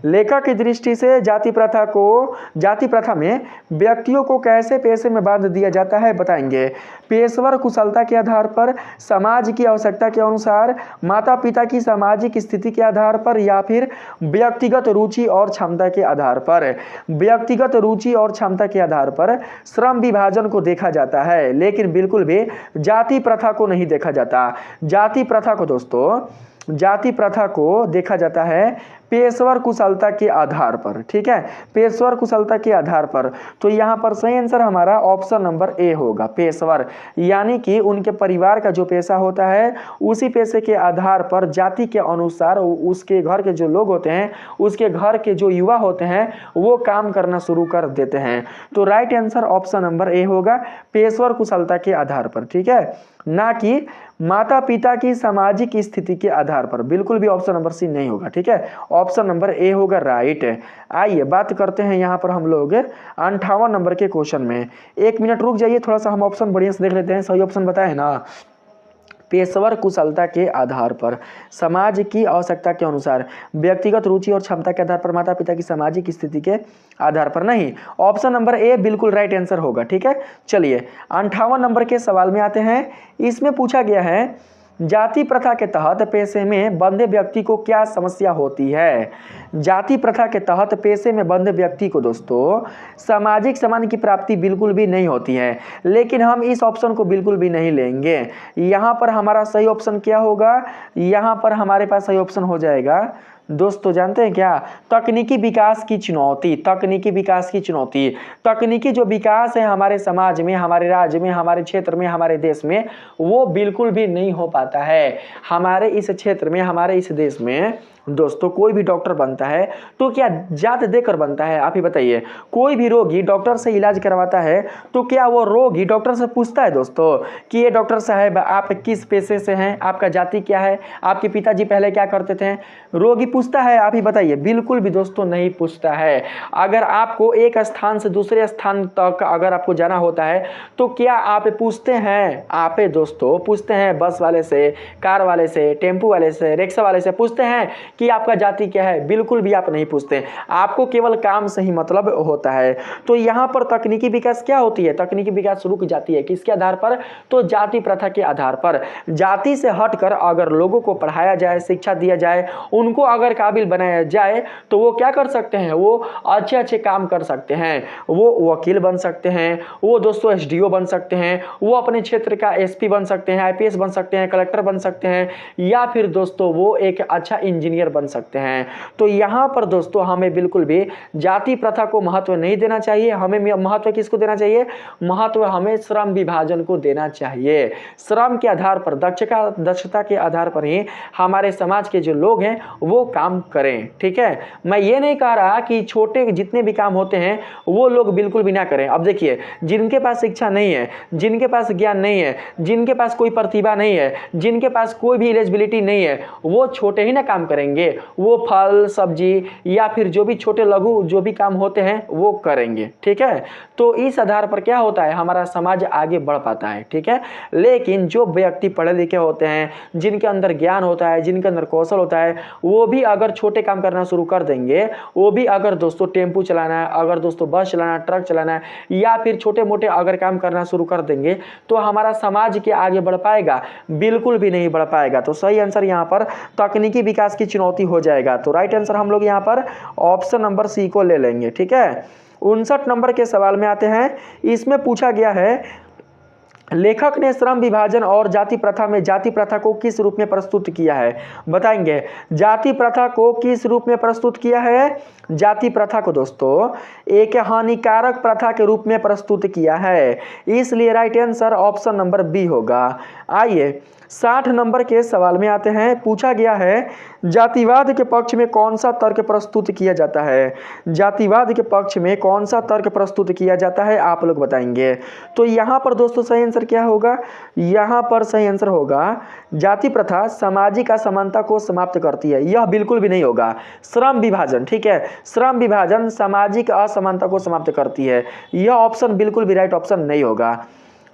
Speaker 1: लेखक की दृष्टि से जाति प्रथा में व्यक्तियों को कैसे पेशे में बांध दिया जाता है बताएंगे। पेशेवर कुशलता के आधार पर, समाज की आवश्यकता के अनुसार, माता पिता की सामाजिक स्थिति के आधार पर या फिर व्यक्तिगत रुचि और क्षमता के आधार पर। व्यक्तिगत रुचि और क्षमता के आधार पर श्रम विभाजन को देखा जाता है, लेकिन बिल्कुल भी जाति प्रथा को नहीं देखा जाता। जाति प्रथा को दोस्तों, जाति प्रथा को देखा जाता है पेशेवर कुशलता के आधार पर। ठीक है, पेशेवर कुशलता के आधार पर। तो यहाँ पर सही आंसर हमारा ऑप्शन नंबर ए होगा, पेशेवर। यानी कि उनके परिवार का जो पेशा होता है उसी पेशे के आधार पर जाति के अनुसार उसके घर के जो लोग होते हैं, उसके घर के जो युवा होते हैं वो काम करना शुरू कर देते हैं। तो right answer option number A होगा, पेशेवर कुशलता के आधार पर। ठीक है, ना कि माता पिता की सामाजिक स्थिति के आधार पर। बिल्कुल भी ऑप्शन नंबर सी नहीं होगा। ठीक है, ऑप्शन नंबर ए होगा राइट। आइए बात करते हैं यहाँ पर हम लोग 58 नंबर के क्वेश्चन में। 1 मिनट रुक जाइए, थोड़ा सा हम ऑप्शन बढ़िया से देख लेते हैं। सही ऑप्शन बताए ना, पेशेवर कुशलता के आधार पर, समाज की आवश्यकता के अनुसार, व्यक्तिगत रुचि और क्षमता के आधार पर, माता पिता की सामाजिक स्थिति के आधार पर नहीं। ऑप्शन नंबर ए बिल्कुल राइट आंसर होगा। ठीक है, चलिए 58 नंबर के सवाल में आते हैं। इसमें पूछा गया है, जाति प्रथा के तहत पेशे में बंधे व्यक्ति को क्या समस्या होती है? जाति प्रथा के तहत पेशे में बंधे व्यक्ति को दोस्तों सामाजिक सम्मान की प्राप्ति बिल्कुल भी नहीं होती है, लेकिन हम इस ऑप्शन को बिल्कुल भी नहीं लेंगे। यहाँ पर हमारा सही ऑप्शन क्या होगा? यहाँ पर हमारे पास सही ऑप्शन हो जाएगा दोस्तों, जानते हैं क्या? तकनीकी विकास की चुनौती। तकनीकी विकास की चुनौती, तकनीकी जो विकास है हमारे समाज में, हमारे राज्य में, हमारे क्षेत्र में, हमारे देश में, वो बिल्कुल भी नहीं हो पाता है। हमारे इस क्षेत्र में, हमारे इस देश में दोस्तों कोई भी डॉक्टर बनता है तो क्या जात देकर बनता है? आप ही बताइए। कोई भी रोगी डॉक्टर से इलाज करवाता है तो क्या वो रोगी डॉक्टर से पूछता है दोस्तों कि ये डॉक्टर साहब आप किस पेशे से हैं, आपका जाति क्या है, आपके पिताजी पहले क्या करते थे? रोगी पूछता है? आप ही बताइए। बिल्कुल भी दोस्तों नहीं पूछता है। अगर आपको एक स्थान से दूसरे स्थान तक अगर आपको जाना होता है तो क्या आप पूछते हैं? आप दोस्तों पूछते हैं बस वाले से, कार वाले से, टेम्पू वाले से, रिक्शा वाले से पूछते हैं कि आपका जाति क्या है? बिल्कुल भी आप नहीं पूछते। आपको केवल काम से ही मतलब होता है। तो यहाँ पर तकनीकी विकास क्या होती है? तकनीकी विकास रुक जाती है किसके आधार पर? तो जाति प्रथा के आधार पर। जाति से हटकर अगर लोगों को पढ़ाया जाए, शिक्षा दिया जाए, उनको अगर काबिल बनाया जाए तो वो क्या कर सकते हैं? वो अच्छे अच्छे काम कर सकते हैं। वो वकील बन सकते हैं, वो दोस्तों एसडीओ बन सकते हैं, वो अपने क्षेत्र का एसपी बन सकते हैं, आईपीएस बन सकते हैं, कलेक्टर बन सकते हैं, या फिर दोस्तों वो एक अच्छा इंजीनियर बन सकते हैं। तो यहाँ पर दोस्तों हमें बिल्कुल भी जाति प्रथा को महत्व नहीं देना चाहिए। हमें महत्व किसको देना चाहिए? महत्व हमें श्रम विभाजन को देना चाहिए। श्रम के आधार पर, दक्षता के आधार पर ही हमारे समाज के जो लोग हैं वो काम करें। ठीक है, मैं ये नहीं कह रहा कि छोटे जितने भी काम होते हैं वो लोग बिल्कुल भी ना करें। अब देखिए, जिनके पास शिक्षा नहीं है, जिनके पास ज्ञान नहीं है, जिनके पास कोई प्रतिभा नहीं है, जिनके पास कोई भी एलिजिबिलिटी नहीं है, वो छोटे ही ना काम करेंगे। वो फल सब्जी या फिर जो भी छोटे लघु जो भी काम होते हैं वो करेंगे। ठीक है, तो इस आधार पर क्या होता है? हमारा समाज आगे बढ़ पाता है। ठीक है, लेकिन जो व्यक्ति पढ़े लिखे होते हैं, जिनके अंदर ज्ञान होता है, जिनके अंदर कौशल होता है, वो भी अगर छोटे काम करना शुरू कर देंगे, वो भी अगर दोस्तों टेम्पू चलाना है, अगर दोस्तों बस चलाना, ट्रक चलाना है, या फिर छोटे मोटे अगर काम करना शुरू कर देंगे तो हमारा समाज के आगे बढ़ पाएगा? बिल्कुल भी नहीं बढ़ पाएगा। तो सही आंसर यहाँ पर तकनीकी विकास की चुनौती हो जाएगा। तो राइट आंसर हम लोग यहाँ पर ऑप्शन नंबर सी को ले लेंगे। ठीक है, 59 नंबर के सवाल में आते हैं। इसमें पूछा गया है लेखक ने श्रम विभाजन और जाति प्रथा में जाति प्रथा को किस रूप में प्रस्तुत किया है, बताएंगे। जाति प्रथा को किस रूप में प्रस्तुत किया है? जाति प्रथा को दोस्तों एक हानिकारक प्रथा के रूप में प्रस्तुत किया है, इसलिए right answer option number B होगा। आइए 60 नंबर के सवाल में आते हैं। पूछा गया है जातिवाद के पक्ष में कौन सा तर्क प्रस्तुत किया जाता है? जातिवाद के पक्ष में कौन सा तर्क प्रस्तुत किया जाता है, आप लोग बताएंगे। तो यहाँ पर दोस्तों सही आंसर क्या होगा? यहाँ पर सही आंसर होगा जाति प्रथा सामाजिक असमानता को समाप्त करती है। यह बिल्कुल भी नहीं होगा। श्रम विभाजन, ठीक है, श्रम विभाजन सामाजिक असमानता को समाप्त करती है। यह ऑप्शन बिल्कुल भी राइट ऑप्शन नहीं होगा।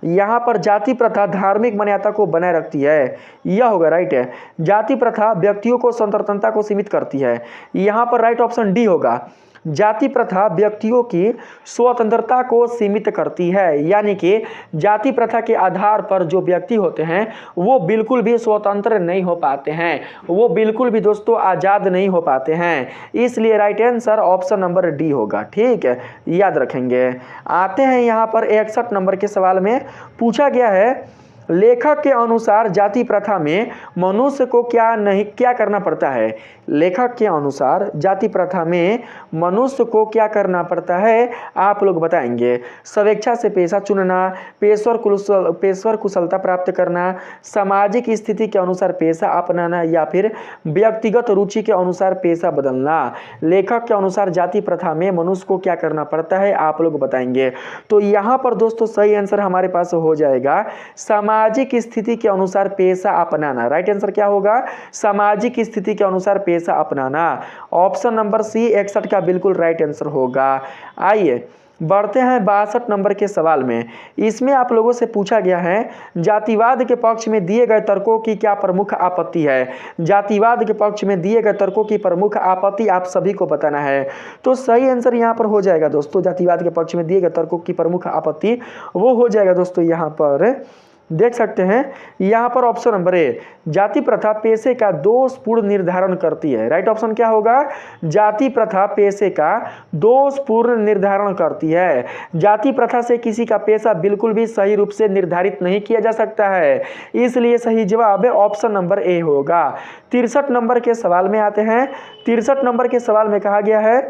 Speaker 1: यहाँ पर जाति प्रथा धार्मिक मान्यता को बनाए रखती है, यह होगा राइट है। जाति प्रथा व्यक्तियों को स्वतंत्रता को सीमित करती है, यहाँ पर राइट ऑप्शन डी होगा। जाति प्रथा व्यक्तियों की स्वतंत्रता को सीमित करती है, यानी कि जाति प्रथा के आधार पर जो व्यक्ति होते हैं वो बिल्कुल भी स्वतंत्र नहीं हो पाते हैं, वो बिल्कुल भी दोस्तों आज़ाद नहीं हो पाते हैं, इसलिए right answer option number D होगा। ठीक है, याद रखेंगे। आते हैं यहाँ पर 61 नंबर के सवाल में। पूछा गया है लेखक के अनुसार जाति प्रथा में मनुष्य को क्या करना पड़ता है? लेखक के अनुसार जाति प्रथा में मनुष्य को क्या करना पड़ता है, आप लोग बताएंगे। स्वेच्छा से पेशा चुनना, पेशेवर कुशलता प्राप्त करना, सामाजिक स्थिति के अनुसार पेशा अपनाना, या फिर व्यक्तिगत रुचि के अनुसार पेशा बदलना। लेखक के अनुसार जाति प्रथा में मनुष्य को क्या करना पड़ता है, आप लोग बताएंगे। तो यहाँ पर दोस्तों सही आंसर हमारे पास हो जाएगा सामाजिक स्थिति के अनुसार पेशा अपनाना। राइट आंसर क्या होगा? सामाजिक स्थिति के अनुसार पेशा अपनाना। ऑप्शन नंबर सी 61 का बिल्कुल राइट आंसर होगा। आइए बढ़ते हैं 62 नंबर के सवाल में। इसमें आप लोगों से पूछा गया है जातिवाद के पक्ष में दिए गए तर्कों की क्या प्रमुख आपत्ति है? जातिवाद के पक्ष में दिए गए तर्कों की प्रमुख आपत्ति आप सभी को बताना है। तो सही आंसर यहाँ पर हो जाएगा दोस्तों, जातिवाद के पक्ष में दिए गए तर्कों की प्रमुख आपत्ति वो हो जाएगा दोस्तों, यहाँ पर देख सकते हैं। यहाँ पर ऑप्शन नंबर ए जाति प्रथा पेशे का दोषपूर्ण निर्धारण करती है। राइट ऑप्शन क्या होगा? जाति प्रथा पेशे का दोषपूर्ण निर्धारण करती है। जाति प्रथा से किसी का पेशा बिल्कुल भी सही रूप से निर्धारित नहीं किया जा सकता है, इसलिए सही जवाब ऑप्शन नंबर ए होगा। 63 नंबर के सवाल में आते हैं। 63 नंबर के सवाल में कहा गया है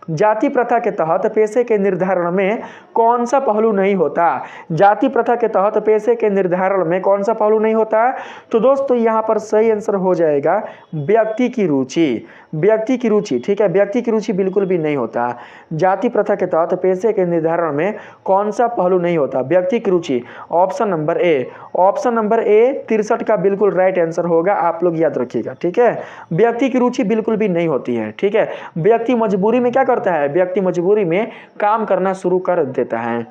Speaker 1: जाति प्रथा के तहत पेशे के निर्धारण में कौन सा पहलू नहीं होता? जाति प्रथा के तहत पेशे के निर्धारण में कौन सा पहलू नहीं होता? तो दोस्तों यहाँ पर सही आंसर हो जाएगा व्यक्ति की रुचि। व्यक्ति की रुचि, ठीक है, व्यक्ति की रुचि बिल्कुल भी नहीं होता। जाति प्रथा के तहत पेशे के निर्धारण में कौन सा पहलू नहीं होता? व्यक्ति की रुचि। Option number A, option number A 63 का बिल्कुल राइट आंसर होगा, आप लोग याद रखिएगा। ठीक है, व्यक्ति की रुचि बिल्कुल भी नहीं होती है। ठीक है, व्यक्ति मजबूरी में क्या करता है? व्यक्ति मजबूरी में काम करना शुरू कर देता है।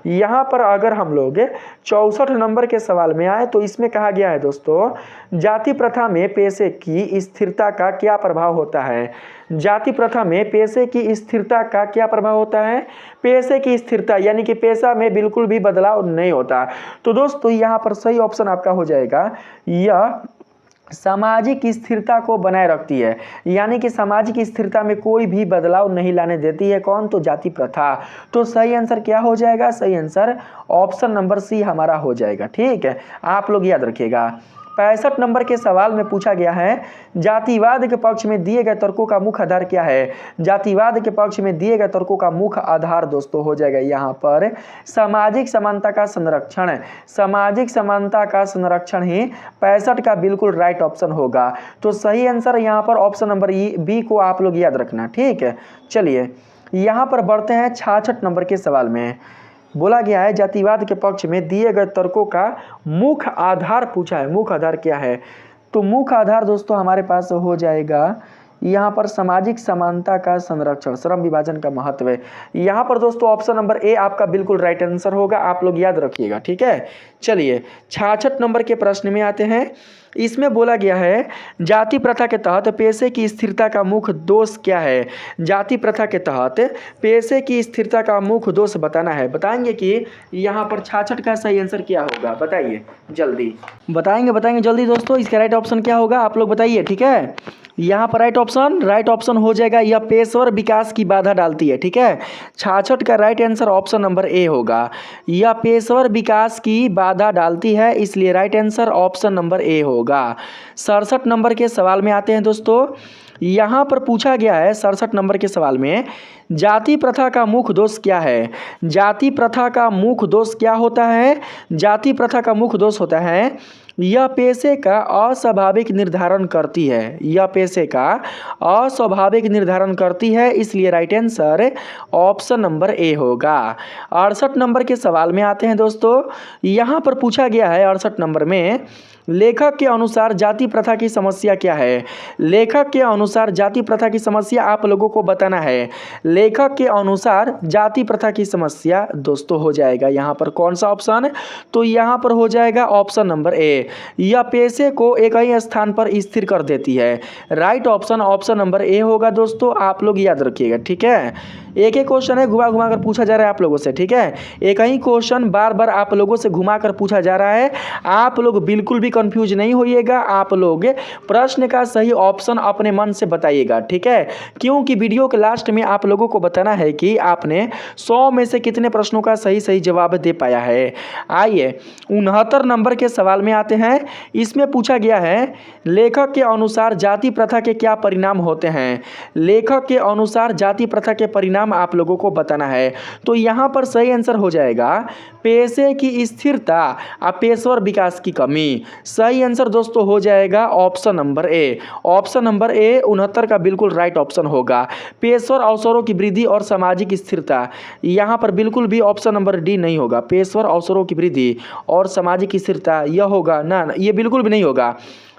Speaker 1: यहाँ पर अगर हम लोग 64 नंबर के सवाल में आए तो इसमें कहा गया है दोस्तों जाति प्रथा में पेशे की स्थिरता का क्या प्रभाव होता है? जाति प्रथा में पेशे की स्थिरता का क्या प्रभाव होता है? पेशे की स्थिरता यानी कि पेशा में बिल्कुल भी बदलाव नहीं होता। तो दोस्तों यहाँ पर सही ऑप्शन आपका हो जाएगा, यह सामाजिक स्थिरता को बनाए रखती है, यानी कि सामाजिक स्थिरता में कोई भी बदलाव नहीं लाने देती है। कौन? तो जाति प्रथा। तो सही आंसर क्या हो जाएगा? सही आंसर ऑप्शन नंबर सी हमारा हो जाएगा। ठीक है, आप लोग याद रखिएगा। 65 नंबर के सवाल में पूछा गया है जातिवाद के पक्ष में दिए गए तर्कों का मुख्य आधार क्या है? जातिवाद के पक्ष में दिए गए तर्कों का मुख्य आधार दोस्तों हो जाएगा यहाँ पर सामाजिक समानता का संरक्षण। सामाजिक समानता का संरक्षण ही 65 का बिल्कुल राइट ऑप्शन होगा। तो सही आंसर यहाँ पर ऑप्शन नंबर बी को आप लोग याद रखना। ठीक है, चलिए यहाँ पर बढ़ते हैं 66 नंबर के सवाल में। बोला गया है जातिवाद के पक्ष में दिए गए तर्कों का मुख्य आधार पूछा है। मुख्य आधार क्या है? तो मुख्य आधार दोस्तों हमारे पास हो जाएगा यहाँ पर सामाजिक समानता का संरक्षण, श्रम विभाजन का महत्व है। यहाँ पर दोस्तों ऑप्शन नंबर ए आपका बिल्कुल राइट आंसर होगा, आप लोग याद रखिएगा। ठीक है, चलिए 66 नंबर के प्रश्न में आते हैं। इसमें बोला गया है जाति प्रथा के तहत पेशे की स्थिरता का मुख्य दोष क्या है? जाति प्रथा के तहत पेशे की स्थिरता का मुख्य दोष बताना है। बताएंगे कि यहाँ पर 66 का सही आंसर क्या होगा, बताइए जल्दी। बताएंगे जल्दी दोस्तों, इसका राइट ऑप्शन क्या होगा आप लोग बताइए। ठीक है, यहाँ पर राइट ऑप्शन हो जाएगा, यह पेशेवर विकास की बाधा डालती है। ठीक है, 66 का right answer option number A होगा, यह पेशेवर विकास की बाधा डालती है, इसलिए right answer option number A होगा। 67 नंबर के सवाल में आते हैं दोस्तों। यहाँ पर पूछा गया है 67 नंबर के सवाल में, जाति प्रथा का मुख्य दोष क्या है। जाति प्रथा का मुख्य दोष क्या होता है। जाति प्रथा का मुख्य दोष होता है, यह पेशे का अस्वाभाविक निर्धारण करती है। यह पेशे का अस्वाभाविक निर्धारण करती है, इसलिए right answer option number A होगा। 68 नंबर के सवाल में आते हैं दोस्तों। यहाँ पर पूछा गया है 68 नंबर में, लेखक के अनुसार जाति प्रथा की समस्या क्या है। लेखक के अनुसार जाति प्रथा की समस्या आप लोगों को बताना है। लेखक के अनुसार जाति प्रथा की समस्या दोस्तों हो जाएगा यहाँ पर कौन सा ऑप्शन, तो यहाँ पर हो जाएगा ऑप्शन नंबर ए, यह पेशे को एक ही स्थान पर स्थिर कर देती है। Right option option number A होगा दोस्तों, आप लोग याद रखिएगा। ठीक है, एक ही क्वेश्चन है, घुमा घुमा कर पूछा जा रहा है आप लोगों से। ठीक है, एक ही क्वेश्चन बार बार आप लोगों से घुमा कर पूछा जा रहा है, आप लोग बिल्कुल भी कंफ्यूज नहीं होइएगा। आप लोग प्रश्न का सही ऑप्शन अपने मन से बताइएगा। ठीक है, क्योंकि वीडियो के लास्ट में आप लोगों को बताना है कि आपने 100 में से कितने प्रश्नों का सही जवाब दे पाया है। आइए 69 नंबर के सवाल में आते हैं। इसमें पूछा गया है, लेखक के अनुसार जाति प्रथा के क्या परिणाम होते हैं। लेखक के अनुसार जाति प्रथा के परिणाम आप लोगों को बताना है। तो यहाँ पर सही आंसर हो जाएगा, पेशे की स्थिरता और पेशेवर विकास की कमी। सही आंसर दोस्तों हो जाएगा option number A. Option number ए 69 का बिल्कुल राइट ऑप्शन होगा, पेशेवर अवसरों की वृद्धि और सामाजिक स्थिरता। यहाँ पर बिल्कुल भी ऑप्शन नंबर डी नहीं होगा, पेशेवर अवसरों की वृद्धि और सामाजिक स्थिरता यह होगा ना, ये बिल्कुल भी नहीं होगा,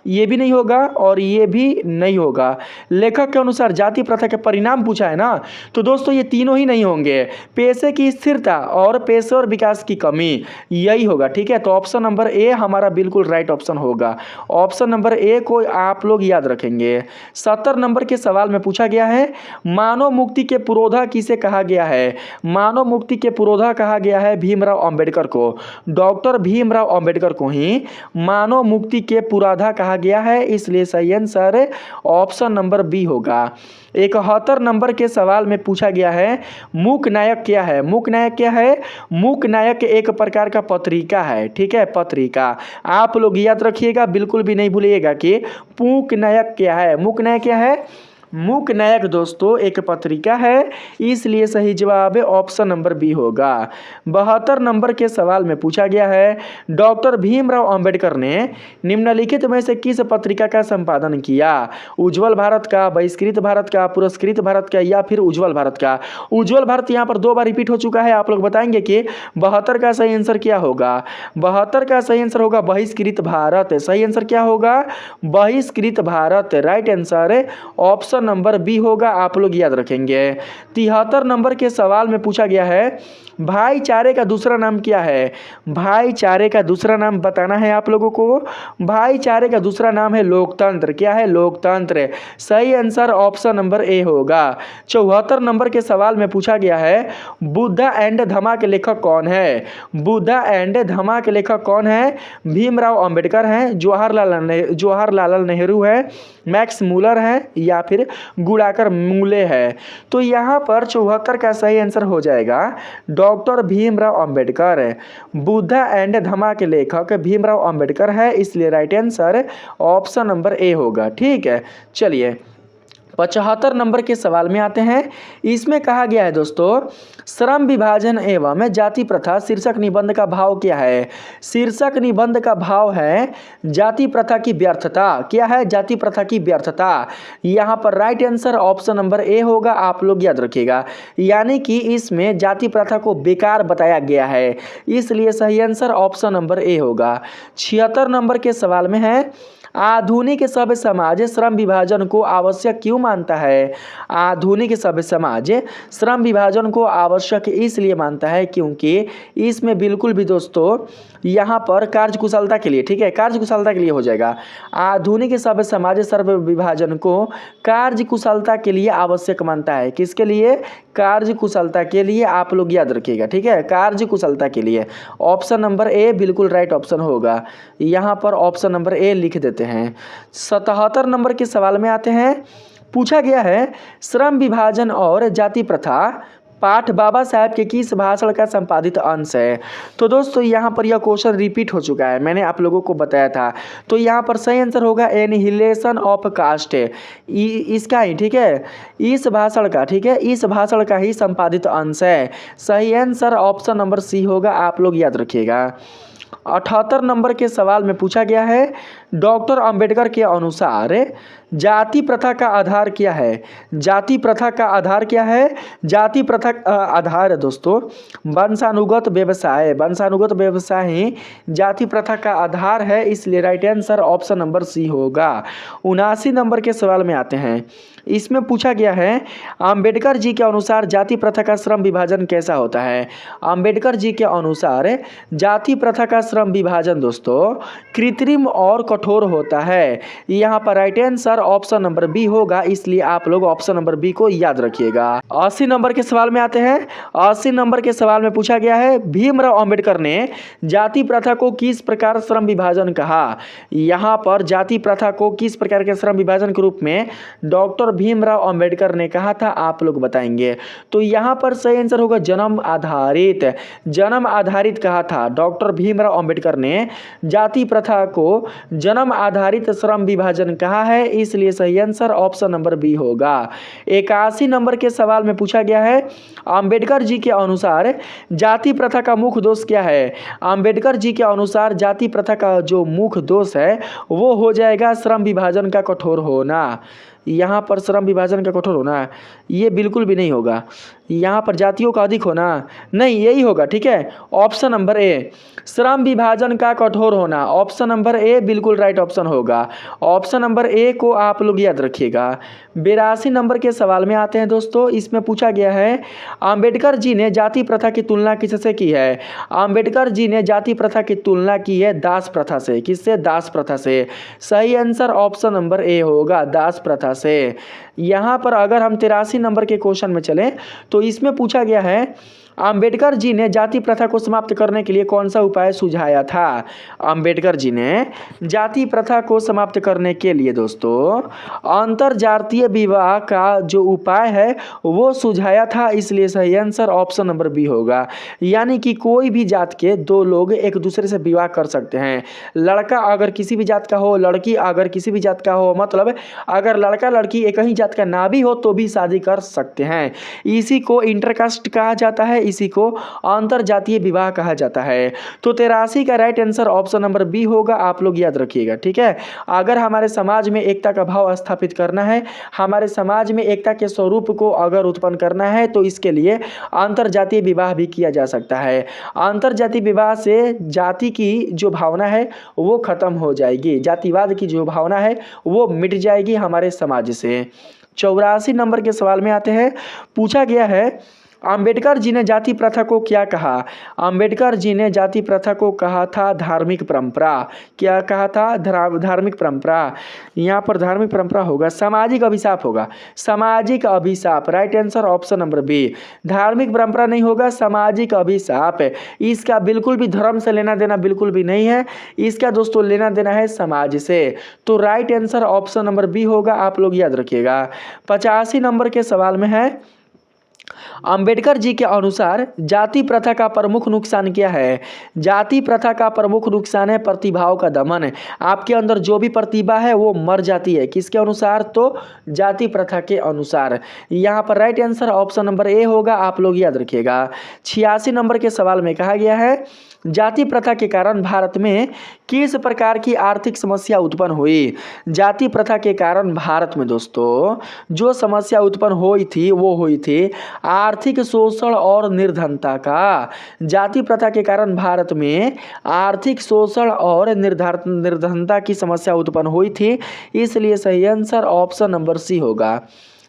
Speaker 1: ये भी नहीं होगा और ये भी नहीं होगा। लेखक के अनुसार जाति प्रथा के परिणाम पूछा है ना, तो दोस्तों ये तीनों ही नहीं होंगे, पेशे की स्थिरता और पेशेवर विकास की कमी यही होगा। ठीक है, तो ऑप्शन नंबर ए हमारा बिल्कुल राइट ऑप्शन होगा। ऑप्शन नंबर ए को आप लोग याद रखेंगे। 70 नंबर के सवाल में पूछा गया है, मानव मुक्ति के पुरोधा किसे कहा गया है। मानव मुक्ति के पुरोधा कहा गया है भीमराव अंबेडकर को। डॉक्टर भीमराव अंबेडकर को ही मानव मुक्ति के पुरोधा कहा गया है, इसलिए सही आंसर ऑप्शन नंबर बी होगा। 71 नंबर के सवाल में पूछा गया है, मूक नायक क्या है। मूक नायक क्या है। मूक नायक एक प्रकार का पत्रिका है। ठीक है, पत्रिका आप लोग याद रखिएगा, बिल्कुल भी नहीं भूलिएगा कि मूक नायक क्या है। मूक नायक क्या है। मूक नायक दोस्तों एक पत्रिका है, इसलिए सही जवाब ऑप्शन नंबर बी होगा। 72 नंबर के सवाल में पूछा गया है, डॉक्टर भीमराव अंबेडकर ने निम्नलिखित में से किस पत्रिका का संपादन किया। उज्ज्वल भारत का, बहिष्कृत भारत का, पुरस्कृत भारत का या फिर उज्ज्वल भारत का। उज्ज्वल भारत यहाँ पर 2 बार रिपीट हो चुका है, आप लोग बताएंगे कि 72 का सही आंसर क्या होगा। 72 का सही आंसर होगा बहिष्कृत भारत। सही आंसर क्या होगा, बहिष्कृत भारत। Right answer option number B होगा, आप लोग याद रखेंगे। 73 नंबर के सवाल में पूछा गया है, भाईचारे का दूसरा नाम क्या है। भाईचारे का दूसरा नाम बताना है आप लोगों को। भाईचारे का दूसरा नाम है लोकतंत्र। क्या है, लोकतंत्र। सही आंसर ऑप्शन नंबर ए होगा। 74 नंबर के सवाल में पूछा गया है, बुद्धा एंड धमा के लेखक कौन है। बुद्धा एंड धमा के लेखक कौन है। भीमराव अंबेडकर हैं, जवाहरलाल नेहरू है, मैक्स मूलर है या फिर गुणाकर मूले है। तो यहाँ पर 74 का सही आंसर हो जाएगा डॉक्टर भीमराव अंबेडकर। बुद्धा एंड धमा के लेखक भीमराव अंबेडकर है, इसलिए right answer option number A होगा। ठीक है, चलिए 75 नंबर के सवाल में आते हैं। इसमें कहा गया है दोस्तों, श्रम विभाजन एवं जाति प्रथा शीर्षक निबंध का भाव क्या है। शीर्षक निबंध का भाव है जाति प्रथा की व्यर्थता। क्या है, जाति प्रथा की व्यर्थता। यहाँ पर right answer option number A होगा, आप लोग याद रखिएगा। यानी कि इसमें जाति प्रथा को बेकार बताया गया है, इसलिए सही आंसर ऑप्शन नंबर ए होगा। 76 नंबर के सवाल में है, आधुनिक सभ्य समाज श्रम विभाजन को आवश्यक क्यों मानता है। आधुनिक सभ्य समाज श्रम विभाजन को आवश्यक इसलिए मानता है क्योंकि इसमें बिल्कुल भी दोस्तों यहाँ पर कार्यकुशलता के लिए, ठीक है, कार्यकुशलता के लिए हो जाएगा। आधुनिक सभ्य समाज सर्व विभाजन को कार्यकुशलता के लिए आवश्यक मानता है। किसके लिए? कार्यकुशलता के लिए, आप लोग याद रखिएगा, ठीक है, कार्यकुशलता के लिए। ऑप्शन नंबर ए बिल्कुल राइट ऑप्शन होगा। यहाँ पर ऑप्शन नंबर ए लिख देते हैं। 77 नंबर के सवाल में आते हैं। पूछा गया है श्रम विभाजन और जाति प्रथा पाठ बाबा साहेब के किस भाषण का संपादित अंश है? तो दोस्तों यहाँ पर यह क्वेश्चन रिपीट हो चुका है, मैंने आप लोगों को बताया था। तो यहाँ पर सही आंसर होगा एनिहिलेशन ऑफ कास्ट, इसका ही, ठीक है, इस भाषण का, ठीक है, इस भाषण का ही संपादित अंश है। सही आंसर ऑप्शन नंबर सी होगा, आप लोग याद रखिएगा। 78 नंबर के सवाल में पूछा गया है डॉक्टर अंबेडकर के अनुसार जाति प्रथा का आधार क्या है? जाति प्रथा का आधार क्या है? जाति प्रथा का आधार है दोस्तों वंशानुगत व्यवसाय। वंशानुगत व्यवसाय ही जाति प्रथा का आधार है, इसलिए right answer option number C होगा। 79 नंबर के सवाल में आते हैं। इसमें पूछा गया है अंबेडकर जी के अनुसार जाति प्रथा का श्रम विभाजन कैसा होता है? अंबेडकर जी के अनुसार जाति प्रथा का श्रम विभाजन दोस्तों कृत्रिम और कठोर होता है। यहाँ पर right answer option number B होगा, इसलिए आप लोग ऑप्शन नंबर बी को याद रखिएगा। 80 नंबर के सवाल में आते हैं। 80 नंबर के सवाल में पूछा गया है भीमराव अंबेडकर ने जाति प्रथा को किस प्रकार श्रम विभाजन कहा? यहाँ पर जाति प्रथा को किस प्रकार के श्रम विभाजन के रूप में डॉक्टर भीमराव अंबेडकर ने कहा था, आप लोग बताएंगे। तो यहाँ पर सही आंसर होगा जन्म आधारित। जन्म आधारित कहा था डॉक्टर भीमराव अंबेडकर ने, जाति प्रथा को जन्म आधारित श्रम विभाजन कहा है, इसलिए सही आंसर ऑप्शन नंबर बी होगा। 81 नंबर के सवाल में पूछा गया है अंबेडकर जी के अनुसार जाति प्रथा का मुख्य दोष क्या है? अंबेडकर जी के अनुसार जाति प्रथा का जो मुख्य दोष है वो हो जाएगा श्रम विभाजन का कठोर होना। यहाँ पर श्रम विभाजन का कठोर होना ये बिल्कुल भी नहीं होगा। यहाँ पर जातियों का अधिक होना नहीं, यही होगा, ठीक है, ऑप्शन नंबर ए श्रम विभाजन का कठोर होना। ऑप्शन नंबर ए बिल्कुल राइट ऑप्शन होगा। ऑप्शन नंबर ए को आप लोग याद रखिएगा। 82 नंबर के सवाल में आते हैं दोस्तों। इसमें पूछा गया है अंबेडकर जी ने जाति प्रथा की तुलना किससे की है? अंबेडकर जी ने जाति प्रथा की तुलना की है दास प्रथा से। किससे? दास प्रथा से। सही आंसर ऑप्शन नंबर ए होगा, दास प्रथा से। यहाँ पर अगर हम 83 नंबर के क्वेश्चन में चलें तो इसमें पूछा गया है अंबेडकर जी ने जाति प्रथा को समाप्त करने के लिए कौन सा उपाय सुझाया था? अंबेडकर जी ने जाति प्रथा को समाप्त करने के लिए दोस्तों अंतरजातीय विवाह का जो उपाय है वो सुझाया था, इसलिए सही आंसर ऑप्शन नंबर बी होगा। यानी कि कोई भी जात के दो लोग एक दूसरे से विवाह कर सकते हैं। लड़का अगर किसी भी जात का हो, लड़की अगर किसी भी जात का हो, मतलब अगर लड़का लड़की एक ही जात का ना भी हो तो भी शादी कर सकते हैं। इसी को इंटरकास्ट कहा जाता है, इसी को अंतर जातीय विवाह कहा जाता है। तो 83 का right answer option number B होगा, आप लोग याद रखिएगा, ठीक है। अगर हमारे समाज में एकता का भाव स्थापित करना है, हमारे समाज में एकता के स्वरूप को अगर उत्पन्न करना है तो इसके लिए अंतर जातीय विवाह भी किया जा सकता है। अंतर जातीय विवाह से जाति की जो भावना है वो खत्म हो जाएगी, जातिवाद की जो भावना है वो मिट जाएगी हमारे समाज से। 84 नंबर के सवाल में आते हैं। पूछा गया है अंबेडकर जी ने जाति प्रथा को क्या कहा? अंबेडकर जी ने जाति प्रथा को कहा था धार्मिक परंपरा। क्या कहा था? धार्मिक परंपरा। यहाँ पर धार्मिक परंपरा होगा, सामाजिक अभिशाप होगा, सामाजिक अभिशाप। Right answer option number B. धार्मिक परंपरा नहीं होगा, सामाजिक अभिशाप। इसका बिल्कुल भी धर्म से लेना देना बिल्कुल भी नहीं है, इसका दोस्तों लेना देना है समाज से। तो right answer option number B होगा, आप लोग याद रखिएगा। 85 नंबर के सवाल में है अंबेडकर जी के अनुसार जाति प्रथा का प्रमुख नुकसान क्या है? जाति प्रथा का प्रमुख नुकसान है प्रतिभाओं का दमन। आपके अंदर जो भी प्रतिभा है वो मर जाती है। किसके अनुसार? तो जाति प्रथा के अनुसार। यहाँ पर right answer option number A होगा, आप लोग याद रखिएगा। 86 नंबर के सवाल में कहा गया है जाति प्रथा के कारण भारत में किस प्रकार की आर्थिक समस्या उत्पन्न हुई? जाति प्रथा के कारण भारत में दोस्तों जो समस्या उत्पन्न हुई थी वो हुई थी आर्थिक शोषण और निर्धनता का। जाति प्रथा के कारण भारत में आर्थिक शोषण और निर्धनता की समस्या उत्पन्न हुई थी, इसलिए सही आंसर ऑप्शन नंबर सी होगा।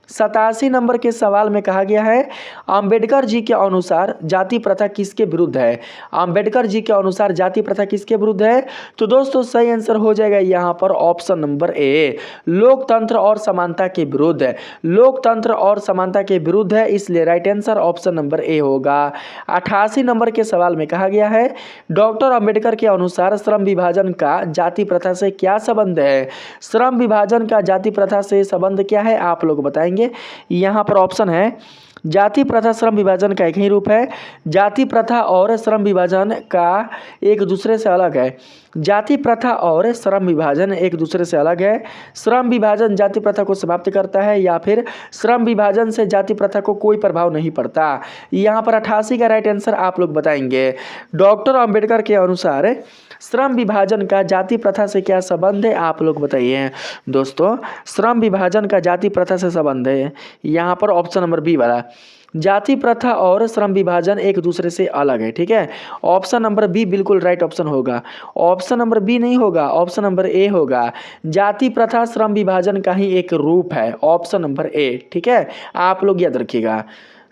Speaker 1: 87 नंबर के सवाल में कहा गया है अंबेडकर जी के अनुसार जाति प्रथा किसके विरुद्ध है। अंबेडकर जी के अनुसार जाति प्रथा किसके विरुद्ध है? तो दोस्तों सही आंसर हो जाएगा यहाँ पर ऑप्शन नंबर ए, लोकतंत्र और समानता के विरुद्ध है। लोकतंत्र और समानता के विरुद्ध है, इसलिए right answer option number A होगा। 88 नंबर के सवाल में कहा गया है डॉक्टर अंबेडकर के अनुसार श्रम विभाजन का जाति प्रथा से क्या संबंध है। श्रम विभाजन का जाति प्रथा से संबंध क्या है आप लोग बताएंगे। यहाँ पर ऑप्शन है जाति प्रथा श्रम विभाजन का एक ही रूप है। जाति प्रथा और श्रम विभाजन का एक दूसरे से अलग है। जाति प्रथा और श्रम विभाजन एक दूसरे से अलग है। श्रम विभाजन जाति प्रथा को समाप्त करता है या फिर श्रम विभाजन से जाति प्रथा को कोई प्रभाव नहीं पड़ता। यहाँ पर 88 का राइट आंसर आप लोग बताएंगे। डॉक्टर अंबेडकर के अनुसार श्रम विभाजन का जाति प्रथा से क्या संबंध है आप लोग बताइए। दोस्तों श्रम विभाजन का जाति प्रथा से संबंध है यहाँ पर ऑप्शन नंबर बी वाला, जाति प्रथा और श्रम विभाजन एक दूसरे से अलग है। ठीक है, ऑप्शन नंबर बी बिल्कुल राइट ऑप्शन होगा। ऑप्शन नंबर बी नहीं होगा, ऑप्शन नंबर ए होगा। जाति प्रथा श्रम विभाजन का ही एक रूप है, ऑप्शन नंबर ए। ठीक है, आप लोग याद रखिएगा।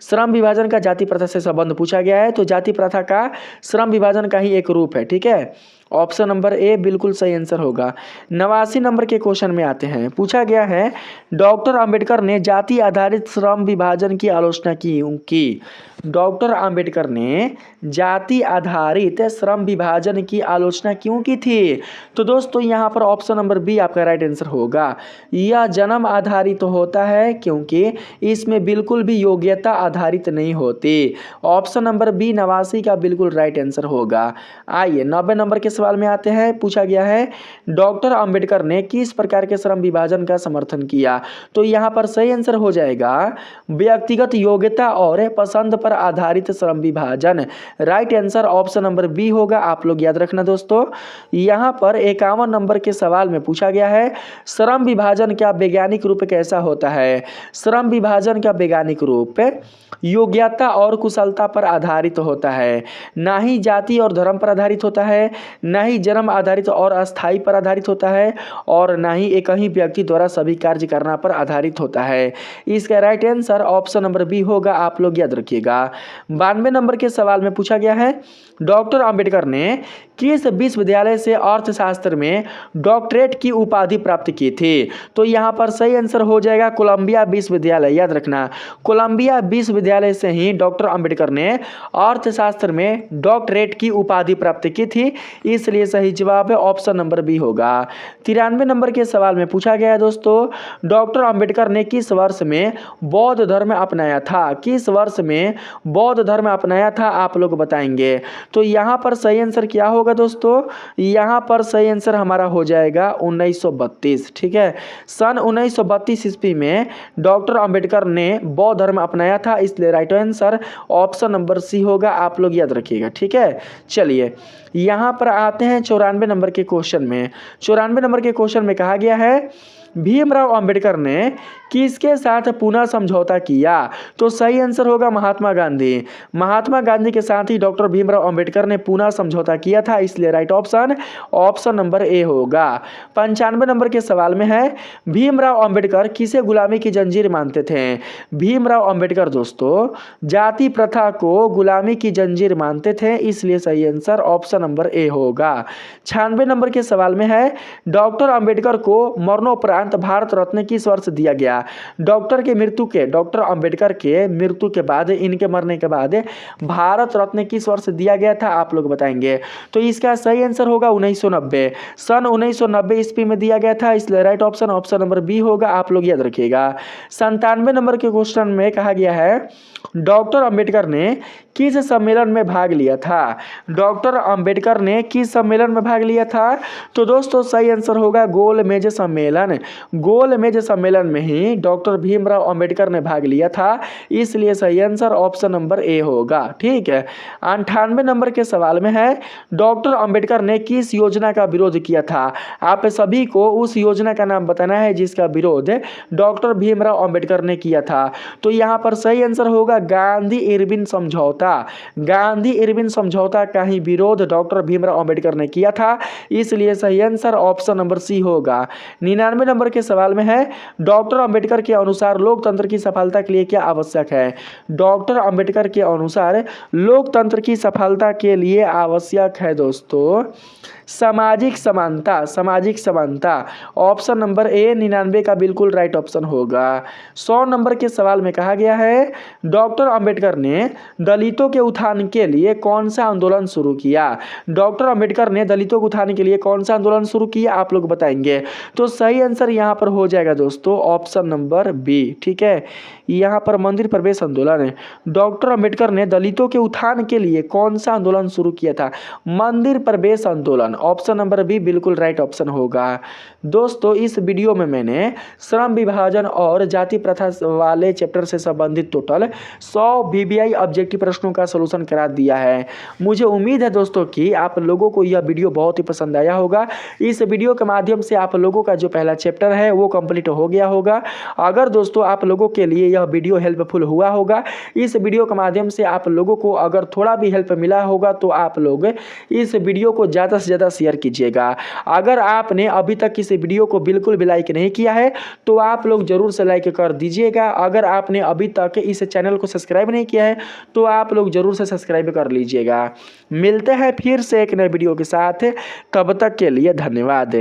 Speaker 1: श्रम विभाजन का जाति प्रथा से संबंध पूछा गया है तो जाति प्रथा का श्रम विभाजन का ही एक रूप है। ठीक है, ऑप्शन नंबर ए बिल्कुल सही आंसर होगा। 89 नंबर के क्वेश्चन में आते हैं। पूछा गया है डॉक्टर अंबेडकर ने जाति आधारित श्रम विभाजन की आलोचना की। डॉक्टर अंबेडकर ने जाति आधारित श्रम विभाजन की आलोचना क्यों की थी? तो दोस्तों यहाँ पर ऑप्शन नंबर बी आपका राइट आंसर होगा। यह जन्म आधारित होता है क्योंकि इसमें बिल्कुल भी योग्यता आधारित नहीं होती। ऑप्शन नंबर बी 89 का बिल्कुल राइट आंसर होगा। आइए 90 नंबर के सवाल में आते हैं। पूछा गया है डॉक्टर अंबेडकर ने किस प्रकार के श्रम विभाजन का समर्थन किया। तो यहाँ पर सही आंसर हो जाएगा व्यक्तिगत योग्यता और पसंद पर आधारित श्रम विभाजन। Right answer option number B होगा, आप लोग याद रखना दोस्तों। यहाँ पर 51 नंबर के सवाल में पूछा गया है श्रम विभाजन का वैज्ञानिक रूप कैसा होता है। श्रम विभाजन का वैज्ञानिक रूप योग्यता और कुशलता पर आधारित होता है, ना ही जाति और धर्म पर आधारित होता है, ना ही जन्म आधारित और अस्थायी पर आधारित होता है, और ना ही एक ही व्यक्ति द्वारा सभी कार्य करना पर आधारित होता है। इसका right answer option number B होगा, आप लोग याद रखिएगा। 92 नंबर के सवाल में पूछा गया है डॉक्टर अंबेडकर ने किस विश्वविद्यालय से अर्थशास्त्र में डॉक्टरेट की उपाधि प्राप्त की थी। तो यहाँ पर सही आंसर हो जाएगा कोलंबिया विश्वविद्यालय। याद रखना कोलंबिया विश्वविद्यालय से ही डॉक्टर अंबेडकर ने अर्थशास्त्र में डॉक्टरेट की उपाधि प्राप्त की थी, इसलिए सही जवाब है ऑप्शन नंबर बी होगा। 93 नंबर के सवाल में पूछा गया है दोस्तों डॉक्टर अंबेडकर ने किस वर्ष में बौद्ध धर्म अपनाया था। किस वर्ष में बौद्ध धर्म अपनाया था आप लोग बताएंगे। तो यहाँ पर सही आंसर क्या होगा दोस्तों, यहाँ पर सही आंसर हमारा हो जाएगा 1932। ठीक है, सन 1932 ईस्वी में डॉक्टर अंबेडकर ने बौद्ध धर्म अपनाया था, इसलिए right answer option number C होगा, आप लोग याद रखिएगा। ठीक है, चलिए यहाँ पर आते हैं 94 नंबर के क्वेश्चन में। 94 नंबर के क्वेश्चन में कहा गया है भीमराव अंबेडकर ने किसके साथ पुनः समझौता किया। तो सही आंसर होगा महात्मा गांधी। महात्मा गांधी के साथ ही डॉक्टर भीमराव अंबेडकर ने पुनः समझौता किया था, इसलिए right option option number A होगा। 95 नंबर के सवाल में है भीमराव अंबेडकर किसे गुलामी की जंजीर मानते थे। भीमराव अंबेडकर दोस्तों जाति प्रथा को गुलामी की जंजीर मानते थे, इसलिए सही आंसर ऑप्शन नंबर ए होगा। 96 नंबर के सवाल में है डॉक्टर अंबेडकर को मरणोपरांत भारत रत्न किस वर्ष दिया गया। डॉक्टर अंबेडकर के मृत्यु के बाद, इनके मरने के बाद भारत रत्न किस वर्ष दिया गया था आप लोग बताएंगे। तो इसका सही आंसर होगा 1990। सन 1990 ईस्वी में दिया गया था, इसलिए right option option number B होगा, आप लोग याद रखिएगा। 97 नंबर के क्वेश्चन में कहा गया है डॉक्टर अंबेडकर ने किस सम्मेलन में भाग लिया था। डॉक्टर अंबेडकर ने किस सम्मेलन में भाग लिया था। तो दोस्तों सही आंसर होगा गोल मेज सम्मेलन। गोल मेज सम्मेलन में ही डॉक्टर भीमराव अंबेडकर ने भाग लिया था, इसलिए सही आंसर ऑप्शन नंबर ए होगा। ठीक है, 98 नंबर के सवाल में है डॉक्टर अंबेडकर ने किस योजना का विरोध किया था। आप सभी को उस योजना का नाम बताना है जिसका विरोध डॉक्टर भीमराव अंबेडकर ने किया था। तो यहाँ पर सही आंसर होगा गांधी इरविन समझौता। गांधी इरविन समझौता का ही विरोध डॉक्टर भीमराव अंबेडकर ने किया था, इसलिए सही आंसर ऑप्शन नंबर सी होगा। 99 नंबर नंबर के सवाल में है, डॉक्टर अंबेडकर के अनुसार लोकतंत्र की सफलता के लिए क्या आवश्यक है? डॉक्टर अंबेडकर के अनुसार लोकतंत्र की सफलता के लिए आवश्यक है दोस्तों सामाजिक समानता। सामाजिक समानता ऑप्शन नंबर ए 99 का बिल्कुल राइट ऑप्शन होगा। 100 नंबर के सवाल में कहा गया है, डॉक्टर अंबेडकर ने दलितों के उत्थान के लिए कौन सा आंदोलन शुरू किया? डॉक्टर अंबेडकर ने दलितों के उत्थान के लिए कौन सा आंदोलन शुरू किया, आप लोग बताएंगे। तो सही आंसर यहाँ पर हो जाएगा दोस्तों ऑप्शन नंबर बी। ठीक है, यहाँ पर मंदिर प्रवेश आंदोलन है। डॉक्टर अंबेडकर ने दलितों के उत्थान के लिए कौन सा आंदोलन शुरू किया था? मंदिर प्रवेश आंदोलन। ऑप्शन नंबर बी बिल्कुल राइट ऑप्शन होगा। दोस्तों इस वीडियो में मैंने श्रम विभाजन और जाति प्रथा वाले चैप्टर से संबंधित टोटल 100 VBI ऑब्जेक्टिव प्रश्नों का सलूशन करा दिया है। मुझे उम्मीद है दोस्तों कि आप लोगों को यह वीडियो बहुत ही पसंद आया होगा। इस वीडियो के माध्यम से आप लोगों का जो पहला चैप्टर है वो कंप्लीट हो गया होगा। अगर दोस्तों आप लोगों के लिए यह वीडियो हेल्पफुल हुआ होगा, इस वीडियो के माध्यम से आप लोगों को अगर थोड़ा भी हेल्प मिला होगा तो आप लोग इस वीडियो को ज़्यादा से ज़्यादा शेयर कीजिएगा। अगर आपने अभी तक इस वीडियो को बिल्कुल भी लाइक नहीं किया है तो आप लोग जरूर से लाइक कर दीजिएगा। अगर आपने अभी तक इस चैनल को सब्सक्राइब नहीं किया है तो आप लोग जरूर से सब्सक्राइब कर लीजिएगा। मिलते हैं फिर से एक नए वीडियो के साथ, तब तक के लिए धन्यवाद।